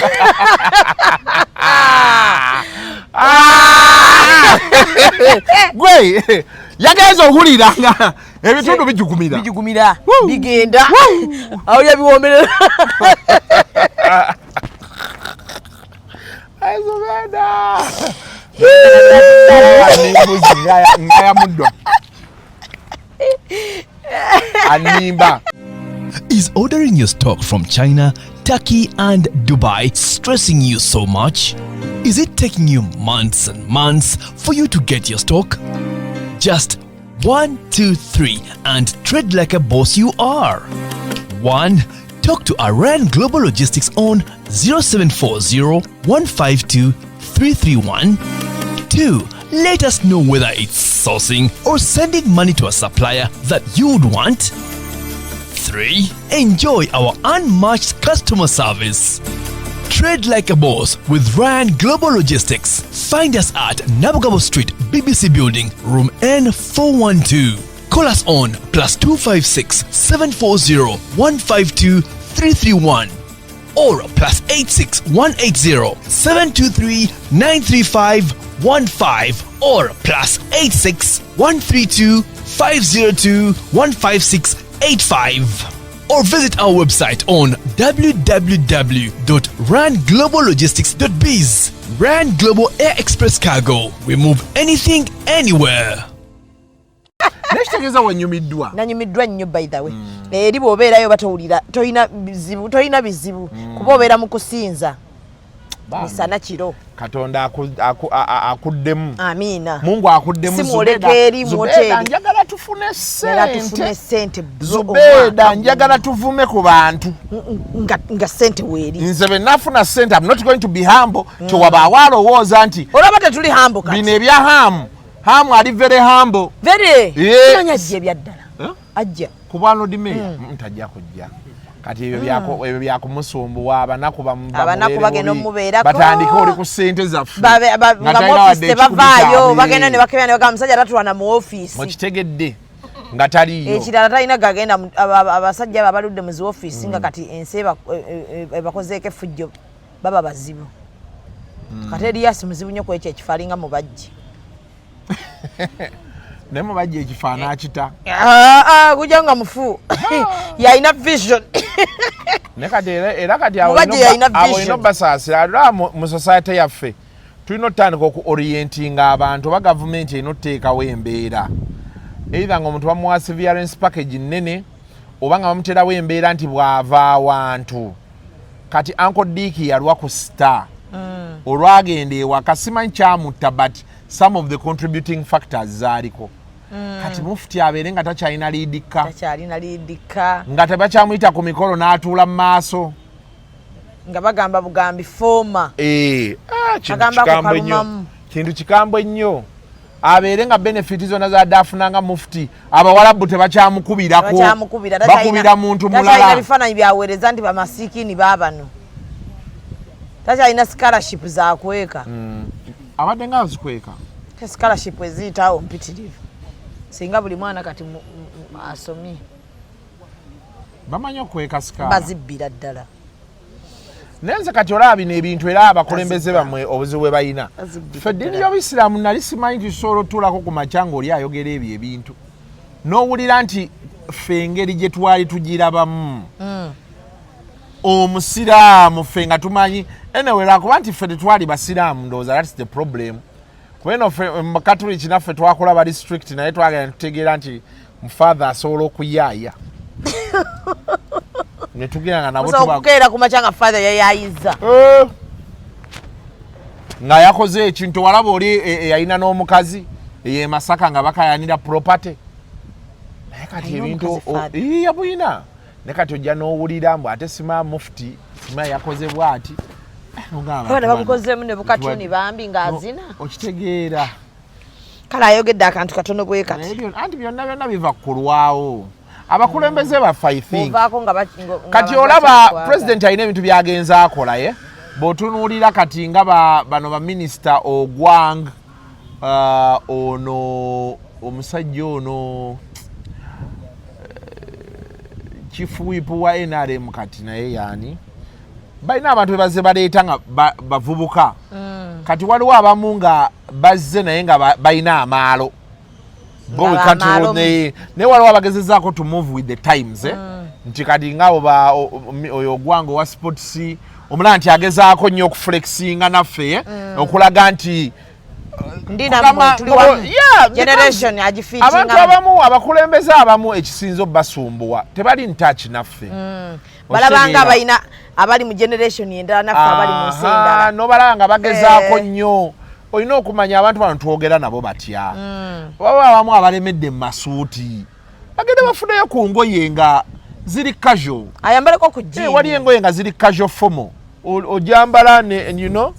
gwe yagenze ohulira nga ebitundu bijugumira bigenda awo yabiwomerera Zubeda ngaya muddo animba. Is ordering your stock from China, Turkey and Dubai stressing you so much? Is it taking you months and months for you to get your stock? Just 1, 2, 3 and trade like a boss you are. 1. Talk to Iran Global Logistics on 0740 152 331. 2. Let us know whether it's sourcing or sending money to a supplier that you would want. 3. Enjoy our unmatched customer service. Trade like a boss with Ryan Global Logistics. Find us at Nabugabo Street, BBC Building, room N412. Call us on +256 740 152 331 or +86 180 723 935 15 or +86 132 502 156 85 or visit our website on www.rangloballogistics.biz. Rand Global Air Express Cargo. We move anything, anywhere. Neshtegeza wanyumiddwa. Nanyumiddwa nnyo by the way. Eri bw'obeerayo batowulira toyina bizibu kuba obeera mu kusinza. Misana kiro. Katonda akuddemu. Amiina. Mungu akuddemu. Simuleka eri mu hoteli. Njagala tufune ssente. Zubeda njagala tuvume ku bantu. Nga ssente weeri. Nze bwe nafuna ssente, I'm not going to be humble. Kyewaba awalowooza nti. Olaba tetuli humble kati. Bino ebya hamu ali very humble. Very. Nanya ajja ebyaddala. Ajja. Ku bwano dimeya ntajja kujja. Kati ebyo byakumusumbuwa abanaku bagenda omubeerako batandika oli ku ssente zaffe nga mu office tebavaayo bagenda ne bakebera ne bagamba musajja tatulwana mu office mukitegedde nga taliyo ekirala talina gagenda abasajja abaludde mu zi office nga kati ensi ebakozeeko effujjo baba bazibu kati Erias muzibu nnyo ku ekyo ekifo alinga mubajji naye mubajji ekifaana akita gujja nga mufu yalina vision era kati awolina basaasira era mu society yaffe tulina otandika oku-orientinga abantu oba gavumenti erina oteekawo embeera either nga omuntu bamuwa severance package nnene oba nga bamuterawo embeera nti bw'ava awantu kati Uncle Dick yalwa ku star olwagenda ewaka simanyi kyamutta but some of the contributing factors zaaliko kati mufuti abeere nga takyalina liidikka nga tebakyamuyita ku mikolo n'atuula mu maaso nga bagamba bugambi fooma kintu kikambwe nnyo abeere nga benefiti zonna zadde afunanga mufuti abawalabu tebakyamukubirako bakubira muntu mulala takyalina bifaananyi byaweereza nti bamasiikini baabano takyalina scholarship zakweka abadde nga azikweka scholarship eziyitawo mpitirivu singa buli mwana kati asomye bamanyi okweka sikaala bazibbira ddala nenze kati olaba bino ebintu era abakulembeze bamwe obuzibu bwe balina ffe eddiini y'Obuyisiraamu nali simanyi nti tusobola otutuulako ku makya ng'oli ayogera ebyo ebintu n'owulira nti ffe engeri gye twali tugirabamu omusiraamu ffe nga tumanyi anyway lwakuba nti ffe tetwali basiraamu ndowooza that's the problem kubeno ffe mukatuliki naffe twakola district naye twagenda tutegeera nti mufather asobola okuyaaya netugenda nga nabo okukeera ku makya nga father yayayiza nga yakoze ekintu walaba oli yalina n'omukazi ye Masaka nga bakayanira property naye kati ebintu yabuyina ne kati ojja n'owulira mbu ate sima mufuti sima yakoze bw'ati bamukozeemu ne bukatuni bambi ng'azina okitegeera kale ayogedde akantu katono bwe kati anti byonna biva kulwawo abakulembeze baffe I think kati olaba president alina ebintu byagenze akola ye bw'otunuulira kati nga bano baminisita Ogwang ono omusajja ono kifuwipu wa NRM kati naye yaani balina abantu bebaze baleeta nga bavubuka kati waliwo abamu nga bazze naye nga balina amaalo Go we can't rule ne waliwo abagezezaako to move with the times nti kati ngabo ba oyo gwango wa sports omulala nti agezaako nnyo okuflexinga naffe okulaga nti generation agifitinga abantu abamu abakulembeze abamu ekisinzo basumbuwa tebali ntouch naffe balabanga abayina abali mu generation endala naffe abali mu nsenda no balanga bagezaako nnyo olina okumanya abantu bano twogera nabo batya baba abamu abalemedde mu masuuti bagenda bafunayo ku ngoye nga ziri casual ayambaleko ku jini wali engoye nga ziri casual formal ojambala and you know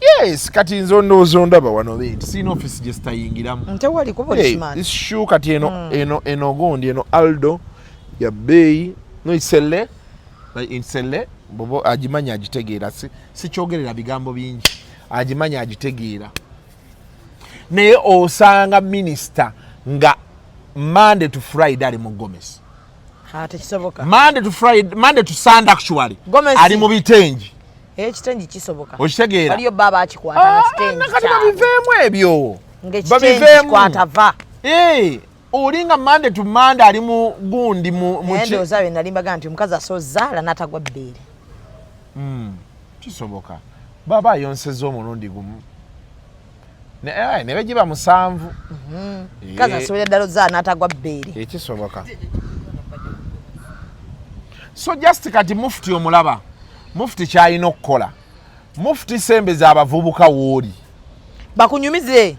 yes kati nzo ndaba wano benti sina office gye sitayingiramu ntewali kuba smart this shoe kati eno gondi eno Aldo ya bei no iselle inselle bobo agimanya agitegeera si kyogerera bigambo bingi agimanya agitegeera naye osanga minister nga Monday to Friday ali mu Gomez tekisoboka Monday to Sunday actually ali mu bitengi ekitengi kisoboka okitegeera aliyo baba akikwata na kitengi kati babiveemu ebyo babiveemu kwata va olinga Monday to Monday ali mu gundi mu endo zawe nalimbaga nti omukazi asozaala n'atagwa bbeere kisoboka baba yonseza omulundi gumu ne begiba 7 omukazi asobola ddala ozaala n'atagwa bbeere ekisoboka so just kati mufti omulaba mufti kyalina okukola mufti sembeza abavubuka wooli bakunyumize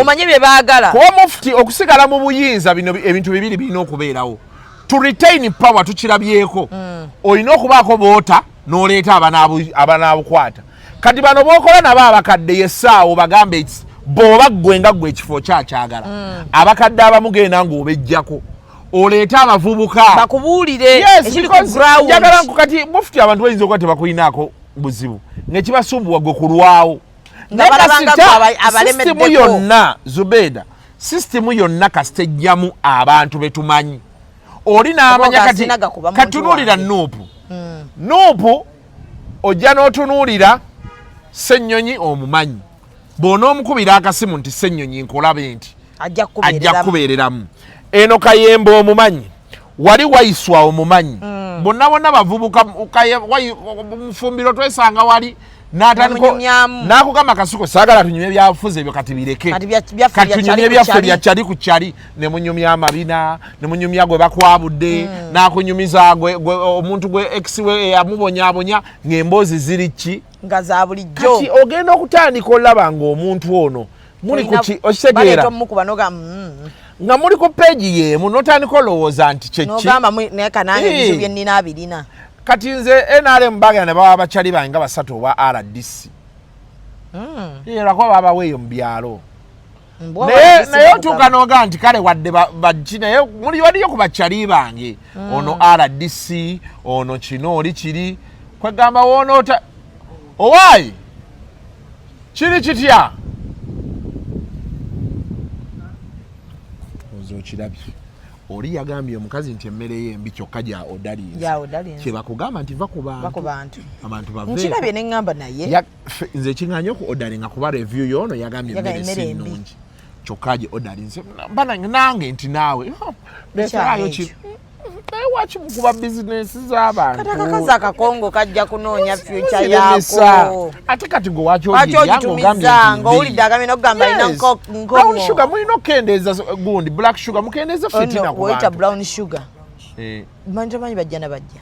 omanye bye baagala kuba mufti okusigala mu buyinza bino ebintu bibiri birina okubeerawo to retain power tukirabyeko olina okubaako boota n'oleeta abanaabukwata kati bano bookola nabo abakadde yessaawo bagambe bw'oba ggwe nga ggwe ekifo kyakyagala abakadde abamu genda ng'obejjako oleeta abavubuka bakubuulire ekiri ku ground njagala kati mufti abantu bayinza okuba tebakulinaako buzibu ng'ekibasumbuwa gwe kulwawo sisitemu yonna Zubeda sisitemu yonna kasitejjamu abantu betumanyi oli n'amanya kati katunuulira nuupu ojja n'otunuulira Ssennyonyi omumanyi bw'onoomukubira akasimu nti Ssennyonyi nkolabe nti ajja kubeereramu eno Kayembe omumanyi wali wayiswa omumanyi bonna bavubuka mufumbiro twesanga wali n'akugamba Kasuku saagala tunyumye byafuze ebyo kati bireke kati tunyumye ebyaffe byakyali ku kyali ne munyumya amabina ne munyumya gwe bakwabudde n'akunyumiza omuntu gwe ex we yamubonyaabonya ng'emboozi ziri ki nga za bulijjo kati ogenda okutandika olaba ng'omuntu ono muli kuki okitegeera nga muli ku peegi yeemu n'otandika olowooza nti kyeki n'ogamba neka nange ebizibu bye nnina abirina kati nze NRM bagenda ne bawa abakyali bange nga 3 oba RDC lwakuba babaweeyo mu byalo naye otuuka n'ogaa nti kale wadde baki naye waliyo ku bakyali bange ono RDC ono kino oli kiri kwegamba woonoota owaayi kiri kitya okirabye oli yagambye omukazi nti emmere y'embi kyokka gya odalinze kyebakugamba nti va ku bantu abantu nkirabye ne ŋŋamba naye nze kiŋŋanya oku odalinga kuba review y'ono yagambye emmere si nnungi kyokka gye odalinze nange nti naawe leetaayo ki naye waki mukuba bizinesi z'abantu kati akakazi akakongo kajja kunoonya fyuca yaako ate kati gwe waki ogitumiza owulidde agambye n'okugamba alina brown sugar mulina okukendeeza gundi black sugar mukendeeze fitina ku bantu brown sugar manyi tomanyi bajja na bajja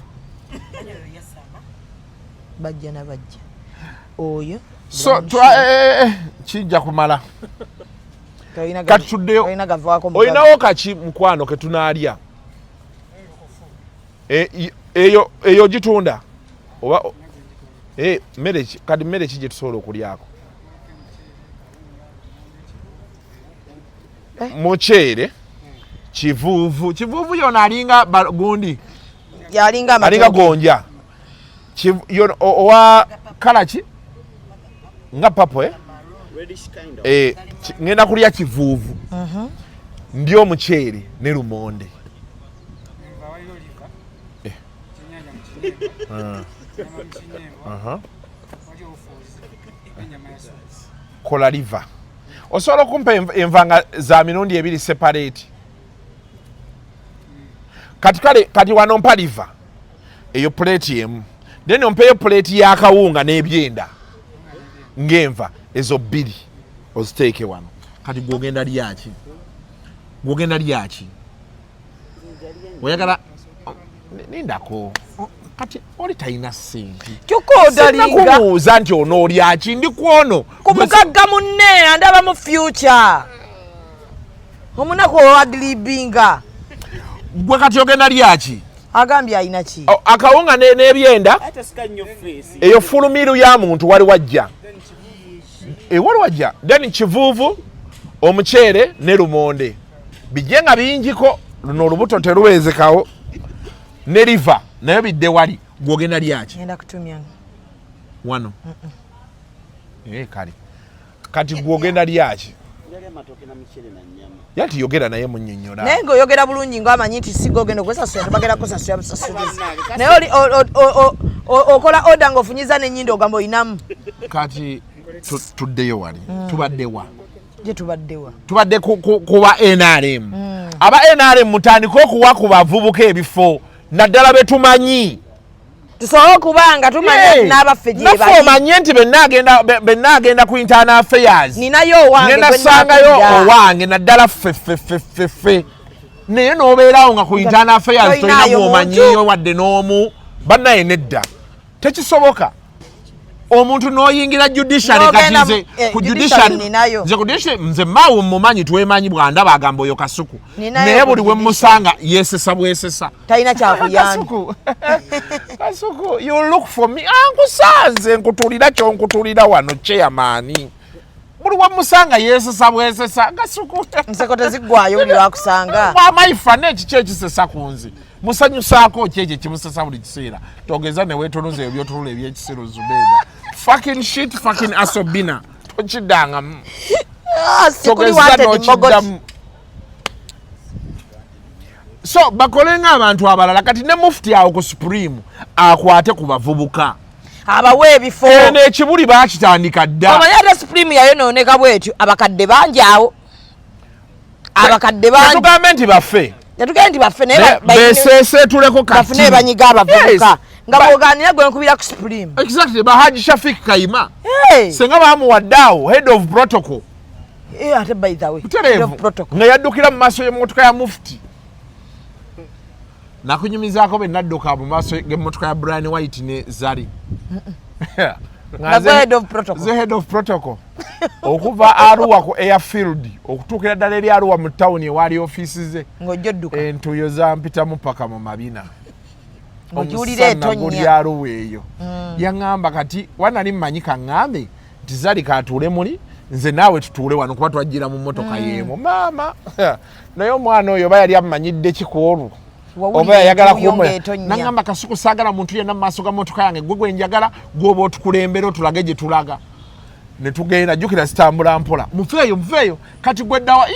oyo so kijja kumala kati tuddeyo olinawo kaki mukwano ke tunaalya eyo gitunda oba mmere ki gye tusobola okulyako muceere kivuuvu yona alinga gundi alinga gonja owa kala ki nga papo ngenda kulya kivuuvu ndi omuceere ne lumonde kola liver osobola okumpa envanga za mirundi ebiri separate kati wano mpa liva eyo plate emu then ompeyo plate y'akawunga n'ebyenda ng'enva ezo bbiri oziteeke wano kati gwogenda lyaki oyagala nindako kati oli talina ssente sinakumubuuza nti onoolyaki ndi kwono ku mugagga munne andaba mu future omunaku owadilibinga gwe kati ogenda lyaki agambye alina ki akawunga n'ebyenda eyo fulumiru ya muntu wali wajja then kivuuvu omuceere ne lumonde bijje nga biyingiko luno olubuto teruwezekawo ne liva nayo bidde wali gwogenda lyaki wano kati gwogenda lyaki yati yogera naye munnyonnyola naye ng'oyogera bulungi ng'amanyi nti si gogenda okwesasula tebagenda kusasula busasulizi naye okola oda ng'ofunyiza n'ennyindo ogamba oyinamu kati tuddeyo wali tubaddewa gye tubaddewa tubadde kuba NRM aba NRM mutandika okuwa ku bavubuka ebifo naddala betumanyi tusobola okubanga tumanyi n'abaffe gye bali naffe omanye nti bennaagenda ku internal affairs ninayo owange ngenda sangayo owange naddala ffeffeffeffe naye n'obeerawo nga ku internal affairs tolina bw'omanyiyo wadde n'omu bannaye nedda tekisoboka omuntu n'oyingira judiciary kati nze maawe mumanyi twemanyi bwandaba agamba oyo Kasuku naye buli we musanga yesesa bwesesa talina kyakuyambi Kasuku you look for me ankusanze nkutulira kyonkutulira wano chairman buli we musanga yesesa bwesesa Kasuku nseko teziggwayo buli wakusanga mwamaifa n'ekiki ekisesa ku nze musanyusaako kyekyo kimusesa buli kiseera togeza ne weetonoza ebyotulula ebyekisero Zubeda fucking shit fucking asobina tokiddanga togeza n'okiddamu so bakolenga abantu abalala kati ne mufti awo ku supreme akwate ku bavubuka abawe ebifo n'ekibuli baakitandika dda omanya ate supreme yayonooneka bwetyo abakadde bangi awo abakadde bangi tugambe nti baffe yatugenda nti baffe beseeseetuleko bafune banyiga abavubuka nga bwoganira gwe nkubira ku supreme exactly Bahaji Shafik Kaima senga bamuwadde awo head of protocol ate by the way nga yaddukira mu maaso y'emmotoka ya mufti nakunyumizaako be nadduka mu maaso g'emmotoka ya Brian White ne Zari the head of protocol okuva Arua ku airfield okutuukira ddala eri Arua mu tawuni ewaali ofiisi ze ng'ojjodduka entuyo zampitamu paka mu mabina omusana guli Arua eyo yaŋŋamba kati wanali mmanyi kaŋŋambe nti Zari kaatuule muli nze naawe tutuule wano kuba twajjira mu mmotoka y'emu maama naye omwana oyo oba yali amumanyidde kikwolwo oba yayagala naŋŋamba Kasuku saagala muntu yenna mu maaso ga mmotoka yange gwe gwe njagala gwoba otukulembera otulage gye tulaga ne tugenda jjukira zitambula mpola mufeeyo kati gwe ddawa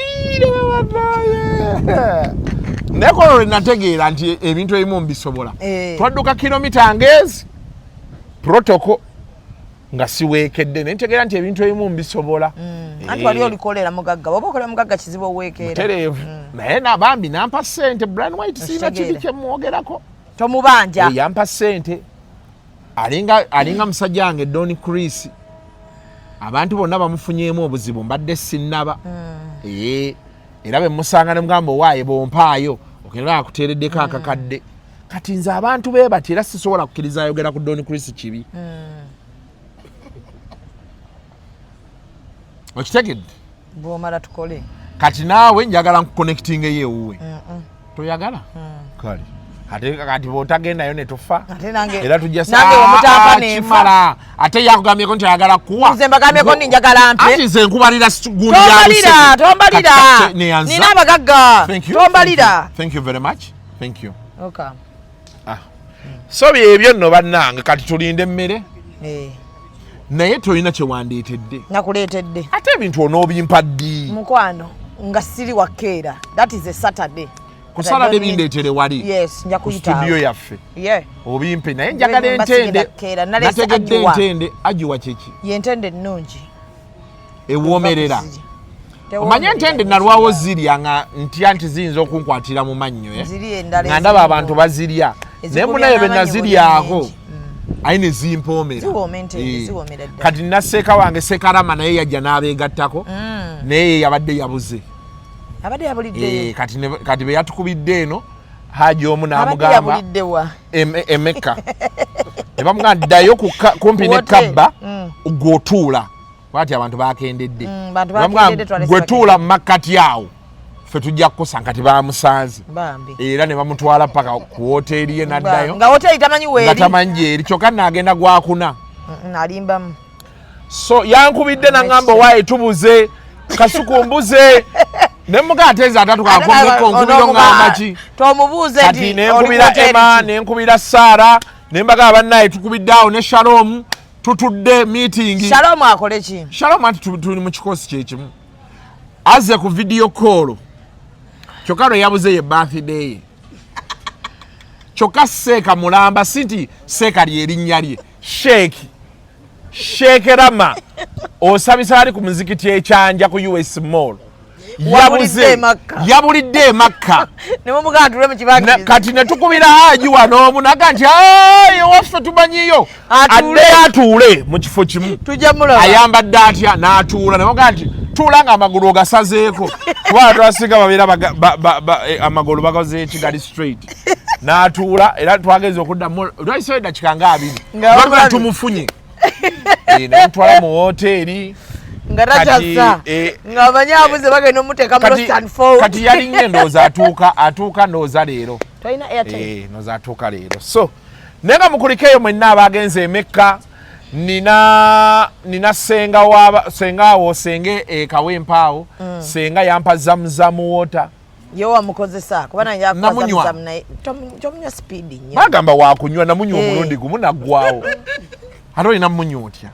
naye kono lwe nategeera nti ebintu ebimu mbisobola twadduka kilomita ngezi protoko nga siweekedde naye ntegeera nti ebintu ebimu mbisobola anti wali olikolera mugagga oba okolera mugagga kizibu oweekeera mutereevu naye nabambi nampa ssente Brian White siina kibi kyemwogerako tomubanja yampa ssente alinga musajja wange Don Chris abantu bonna bamufunyeemu obuzibu mbadde sinnaba era bemusanga ne mugamba owaaye bompaayo okenda akuteereddeko akakadde kati nze abantu be bati era sisobola kukkiriza ayogera ku Don Chris kibi okitegedde bw'omala tukole kati naawe njagala nkuconnecting eyo toyagala kale ate bw'otagendayo ne tufa era tujja kimala ate yakugambyeko nti ayagala kuwa nze mbagambyeko ndi njagala mpe ati nze nkubalira tombalira nina abagagga tombalira thank you very much thank you okay. so byebyo nno bannange kati tulinde emmere naye tolina kyewandeetedde nakuleetedde ate ebintu onoobimpa ddi mukwano nga siri wakeera that is a Saturday kusala de bindeetere wali yes nja kuyita studio yaffe obimpe naye njagala entende nategedde entende agiwa kyeki ye entende ennungi ewoomerera omanye ntende nalwawo zirya nga ntya nti ziyinza okunkwatira mu mannyo nga ndaba abantu bazirya naye munaye be naziryako ayi ne zimpoomera kati nina seeka wange Sekarama naye yajja n'abeegattako naye yabadde yabuze kati be yatukubidde eno haji omu n'amugamba Emeka ne bamugamba ddayo kumpi ne Kabba gw'otuula bwati abantu bakendedde gwe tuula mu makkati awo ffe tujja kukusanga tebamusanze era ne bamutwala paka ku woteeri ye n'addayo nga tamanyi gyeri kyokka n'agenda gwakuna alimbamu so yankubidde n'aŋŋamba waaye tubuze Kasuku mbuze ne mugaa teeza atatukakumbeko nkubiro ŋŋamba ki kati nenkubira Emma nenkubira Saara ne mbaga bannaye tukubidde awo ne Shalom tutudde meeting. Shalom akole ki? Shalom ati tuli mu kikosi kyekimu. Azze ku video call. Kyokka yabuze ye birthday ye. Kyokka Seeka mulamba sinti Seeka lyerinnya lye. Sheikh Rama osabisa ali ku muzikiti ekyanja ku US Mall. Yabulidde Makka. Ne mumuga tule mu kibanga. Kati ne tukubira haji wano munaga nti ayo waffe tumanyiyo. Adde atuule mu kifo kimu. Tujja mulaba. Ayambadde atya n'atuula ne muga nti tuulanga amagulu ogasazeeko. Kuba twasiga babeera amagulu bagaze Kigali straight. N'atuula era twageze okuddamu twayise eddakiika nga 2. Nga tumufunye. Ne twala mu hoteeri. Ngatachasa nga banyabuze bagenda omuteeka mu Stanford kati yali ngendooza atuuka ndooza leero toyina airtime nooza atuuka leero so nenga mukulikeeyo mwenna abagenze Emeka nina sengawo senge ekawempaawo senga yampa zamuzamu wota yo wamukozesa kubana yakoza zamuzamu naye tomunywa speed nnyo bagamba wakunywa namunywa omulundi gumu naggwawo ate olina munywa otya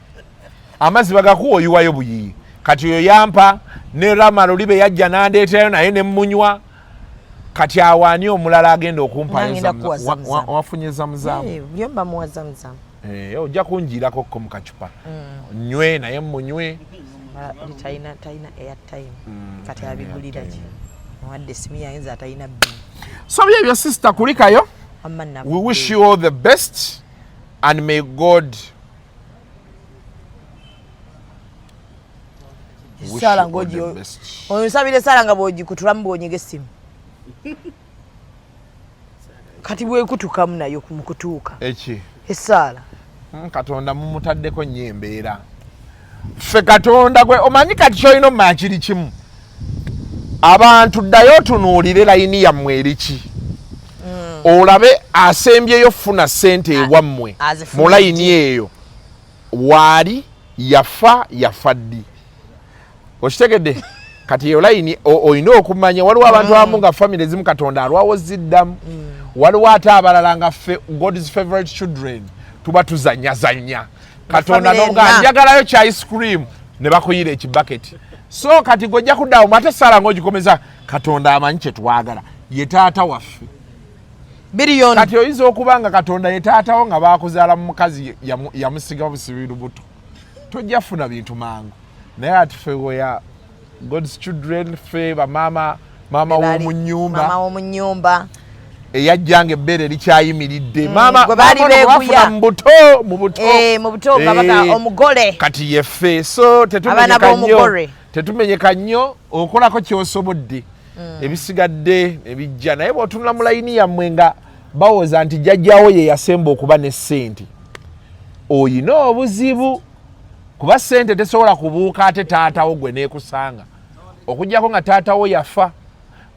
amazzi bagakuwoyiwayo buyiyi kati oyo yampa ne Rama Lulibe yajja n'andeetayo naye ne munywa kati awaani omulala agenda okumpayo wafunye zamuzamu byomba muwa zamuzamu ojja kunjiirako ko mu kacupa nywe naye munywe talina airtime kati abigulira ki muwadde simu yayinza atalina bbi so byebyo sister kulikayo we wish you all the best and may God Sala ngoji onsabire Sala nga boji kutulamu bonyege simu kati bwe kutuka munayo kumukutuuka eki Sala Katonda mumutaddeko nnyo embeera ffe Katonda gwe omanyi kati kyoyina omumakiri kimu abantu ddayo tunuulire layini yammwe eriki olabe asembyeyo funa ssente ewammwe mu layini eyo waali yafa ddi okitegedde kati yo layini oyina okumanya waliwo abantu abamu nga family ezimu Katonda alwawo ziddamu waliwo ate abalala nga ffe God's favorite children tuba tuzanyazanya Katonda noga njagalayo kya ice cream ne bakuyira ekibaketi so kati gojja kuddawo mate Sala ng'ogikomeza Katonda amanyi kye twagala ye taata waffe biliyoni kati oyinza okubanga Katonda ye taatawo nga baakuzaala mu mukazi yamusiga busibiru buto tojja funa bintu mangu naye ati ffe weya God's children ffe bamama mama w'omu nnyumba eyajjanga ebbere likyayimiridde mama bafuna mu buto omugole kati yeffe so tetumenyeka nnyo okolako kyosobodde ebisigadde ebijja naye bw'otunula mu layini yammwe nga bawoza nti jjajjawo ye yasemba okuba ne ssente oyina obuzibu kuba ssente tesobola kubuuka ate taatawo gwe neekusanga okuggyako nga taatawo yafa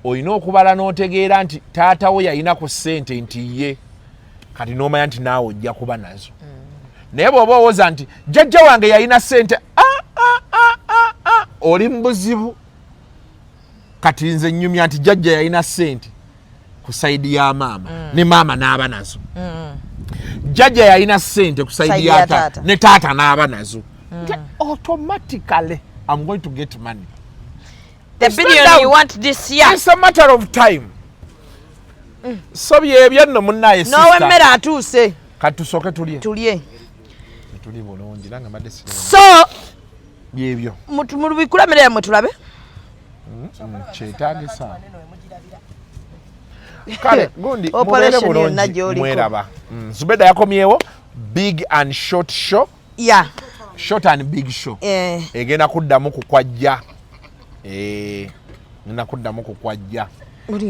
oyina okubala n'otegeera nti taatawo yalina ku ssente nti ye kati n'omanya nti naawe ojja kuba nazo naye bw'oba owooza nti jjajja wange yalina ssente oli mu buzibu kati nze nnyumya nti jjajja yalina ssente ku sayidi ya maama ne maama n'aba nazo jjajja yalina ssente ku sayidi ya taata ne taata n'aba nazo automatically I'm going to get money. The billion you want this year. It's a matter of time. So byebyo nno munnaye sister. No emmere atuuse. Kati tusooke tulye. Tulye. Tuli bulungi nanga mbadde sire. So byebyo mulubikulemerera mwe tulabe kyetaagisa kale gundi mubeere bulungi mweraba. Zubeda yakomyewo big and short show. Yeah. Short and big show. Egenda kuddamu kukwajja. Ngenda kuddamu kukwajja.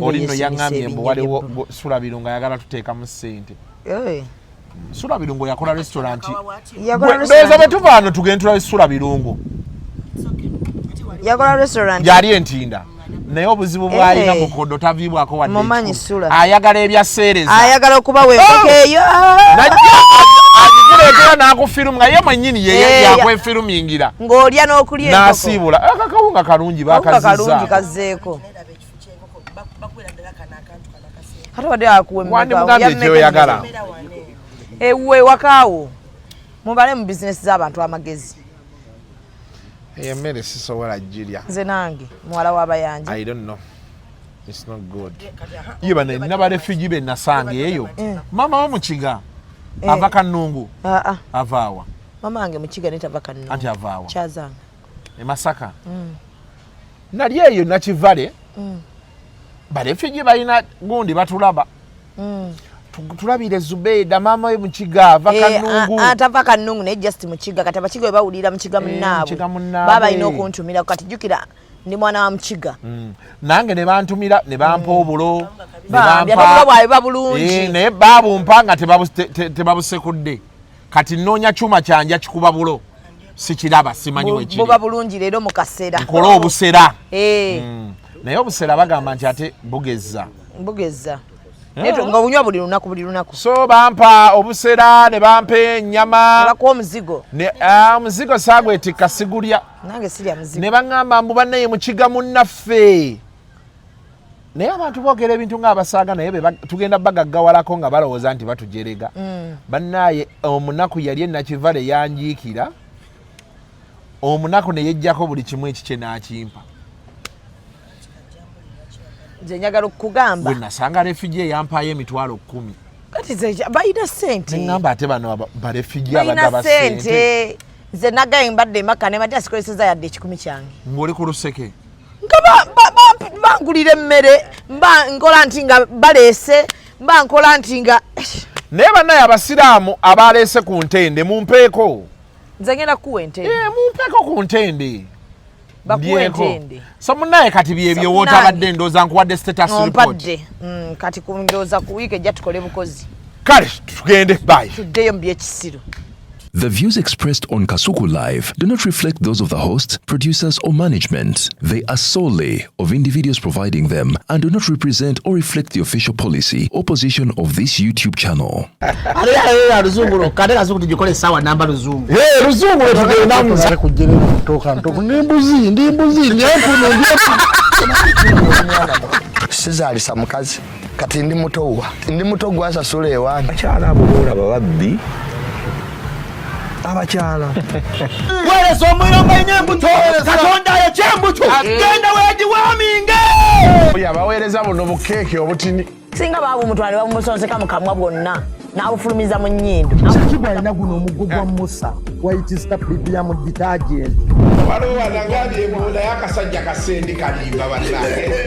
Olino yaŋŋambye mbu waliwo Sulabirungu ayagala tuteekamu ssente. Sulabirungu yakola restaurant. Ndowooza bwe tuva wano tugende tulabe Sulabirungu. Yakola restaurant. Yali entinda. Naye obuzibu bw'alina mukodo taviibwako wadde. Mumanyi Sula. Ayagala ebyaseereza. Ayagala okubawa enkoko eyo. Agikuleetera n'akufirumu nga ye mwennyini ye yakwefirumingira. Ng'olya n'okulya enkoko. N'asiibula. Akakawunga kalungi baakazizza. Kalungi kazzeeko. Ate wadde akuwe wandimugambye kyoyagala. Ewe wakaawo. Mubale mu bizinesi z'abantu amagezi. Emmere sisobola girya. Nze nange muwala w'abayanja. I don't know. It's not good. Yiba nina refugee be nasanga eyo. Mama wa Mukiga. Ava Kanungu. Avaawa. Mama wange Mukiga netava Kanungu. Anti avaawa. Kyazanga. E Masaka. Nali eyo nakivale. Refugee balina gundi batulaba. Tulabire Zubeda mama we Mukiga ava Kanungu. Atava Kanungu ne just Mukiga kati abakiga we bawulira Mukiga munnaabwe. Baba ino okuntumira kati jukira ndi mwana wa Mukiga. Nange ne bantumira ne bampa obulo. Bampa bwawe babulungi. Ne babu mpanga tebabusekudde. Kati noonya chuma kyanja kikuba bulo. Sikiraba simanyi we kiri. Bo babulungi leero mu kaseera. Nkola obusera. Naye obusera bagamba nti ate bugezza. Bugezza. Neto nga bunywa buli lunaku. So bampa obusera ne bampa ennyama. Olako omuzigo. Ne omuzigo saagwetikka sigulya. Nange sirya muzigo. Ne baŋŋamba mbu bannaye Mukiga munnaffe. Naye abantu boogera ebintu ng'abasaaga naye tugenda bagaggawalako nga balowooza nti batujerega. Bannaye omunaku yali Nakivale yanjiikira. Omunaku ne yejjako buli kimu ekikye n'akimpa. Nze njagala okugamba. Bwe nasanga refugee yampaayo emitwalo 10. Kati ze bayina ssente. Nengamba ate bano ba refugee abagaba ssente. Nze nagaye mbadde maka ne mati sikozeseza yadde ekikumi kyange. Ng'oli ku luseke. Nga bangulira emmere mba nkola nti nga baleese mba nkola nti nga. Naye bannaye abasiraamu abaleese ku ntende mumpeeko. Nze ngenda kuwa entende. Mumpeeko ku ntende. Bakuwa entende. So munnaye kati byebyo wootabadde ndooza nkuwadde status report. Ompadde. Kati ndooza ku wiiki ejja tukole bukozi. Kale tugende bye. Tuddeyo mu byekisiru. The views expressed on Kasuku Live do not reflect those of the host, producers, or management. They are solely of individuals providing them and do not represent or reflect the official policy or position of this YouTube channel. Ruzungu kale Kasuku tujikole sawa namba Ruzungu. Ruzungu tugenda muza kujira kutoka ntoko ndi mbuzi Sizalisa mukazi kati ndi muto gwasasula ewange. Abakyala abo boolaba babbi. Abakyala werezo omuyongo enyembuto katonda yekyembuto genda wegiwaminge yabaweereza buno bukeeke obutini singa baabu mutwale bamusonseka mu kamwa bwonna n'abufulumiza mu nnyindo. Kibwa alina guno omuggo gwa Musa wayitista biblia mu detergent. waliwo wanagambye ebola y'akasajja kasendi kalimba bannaye.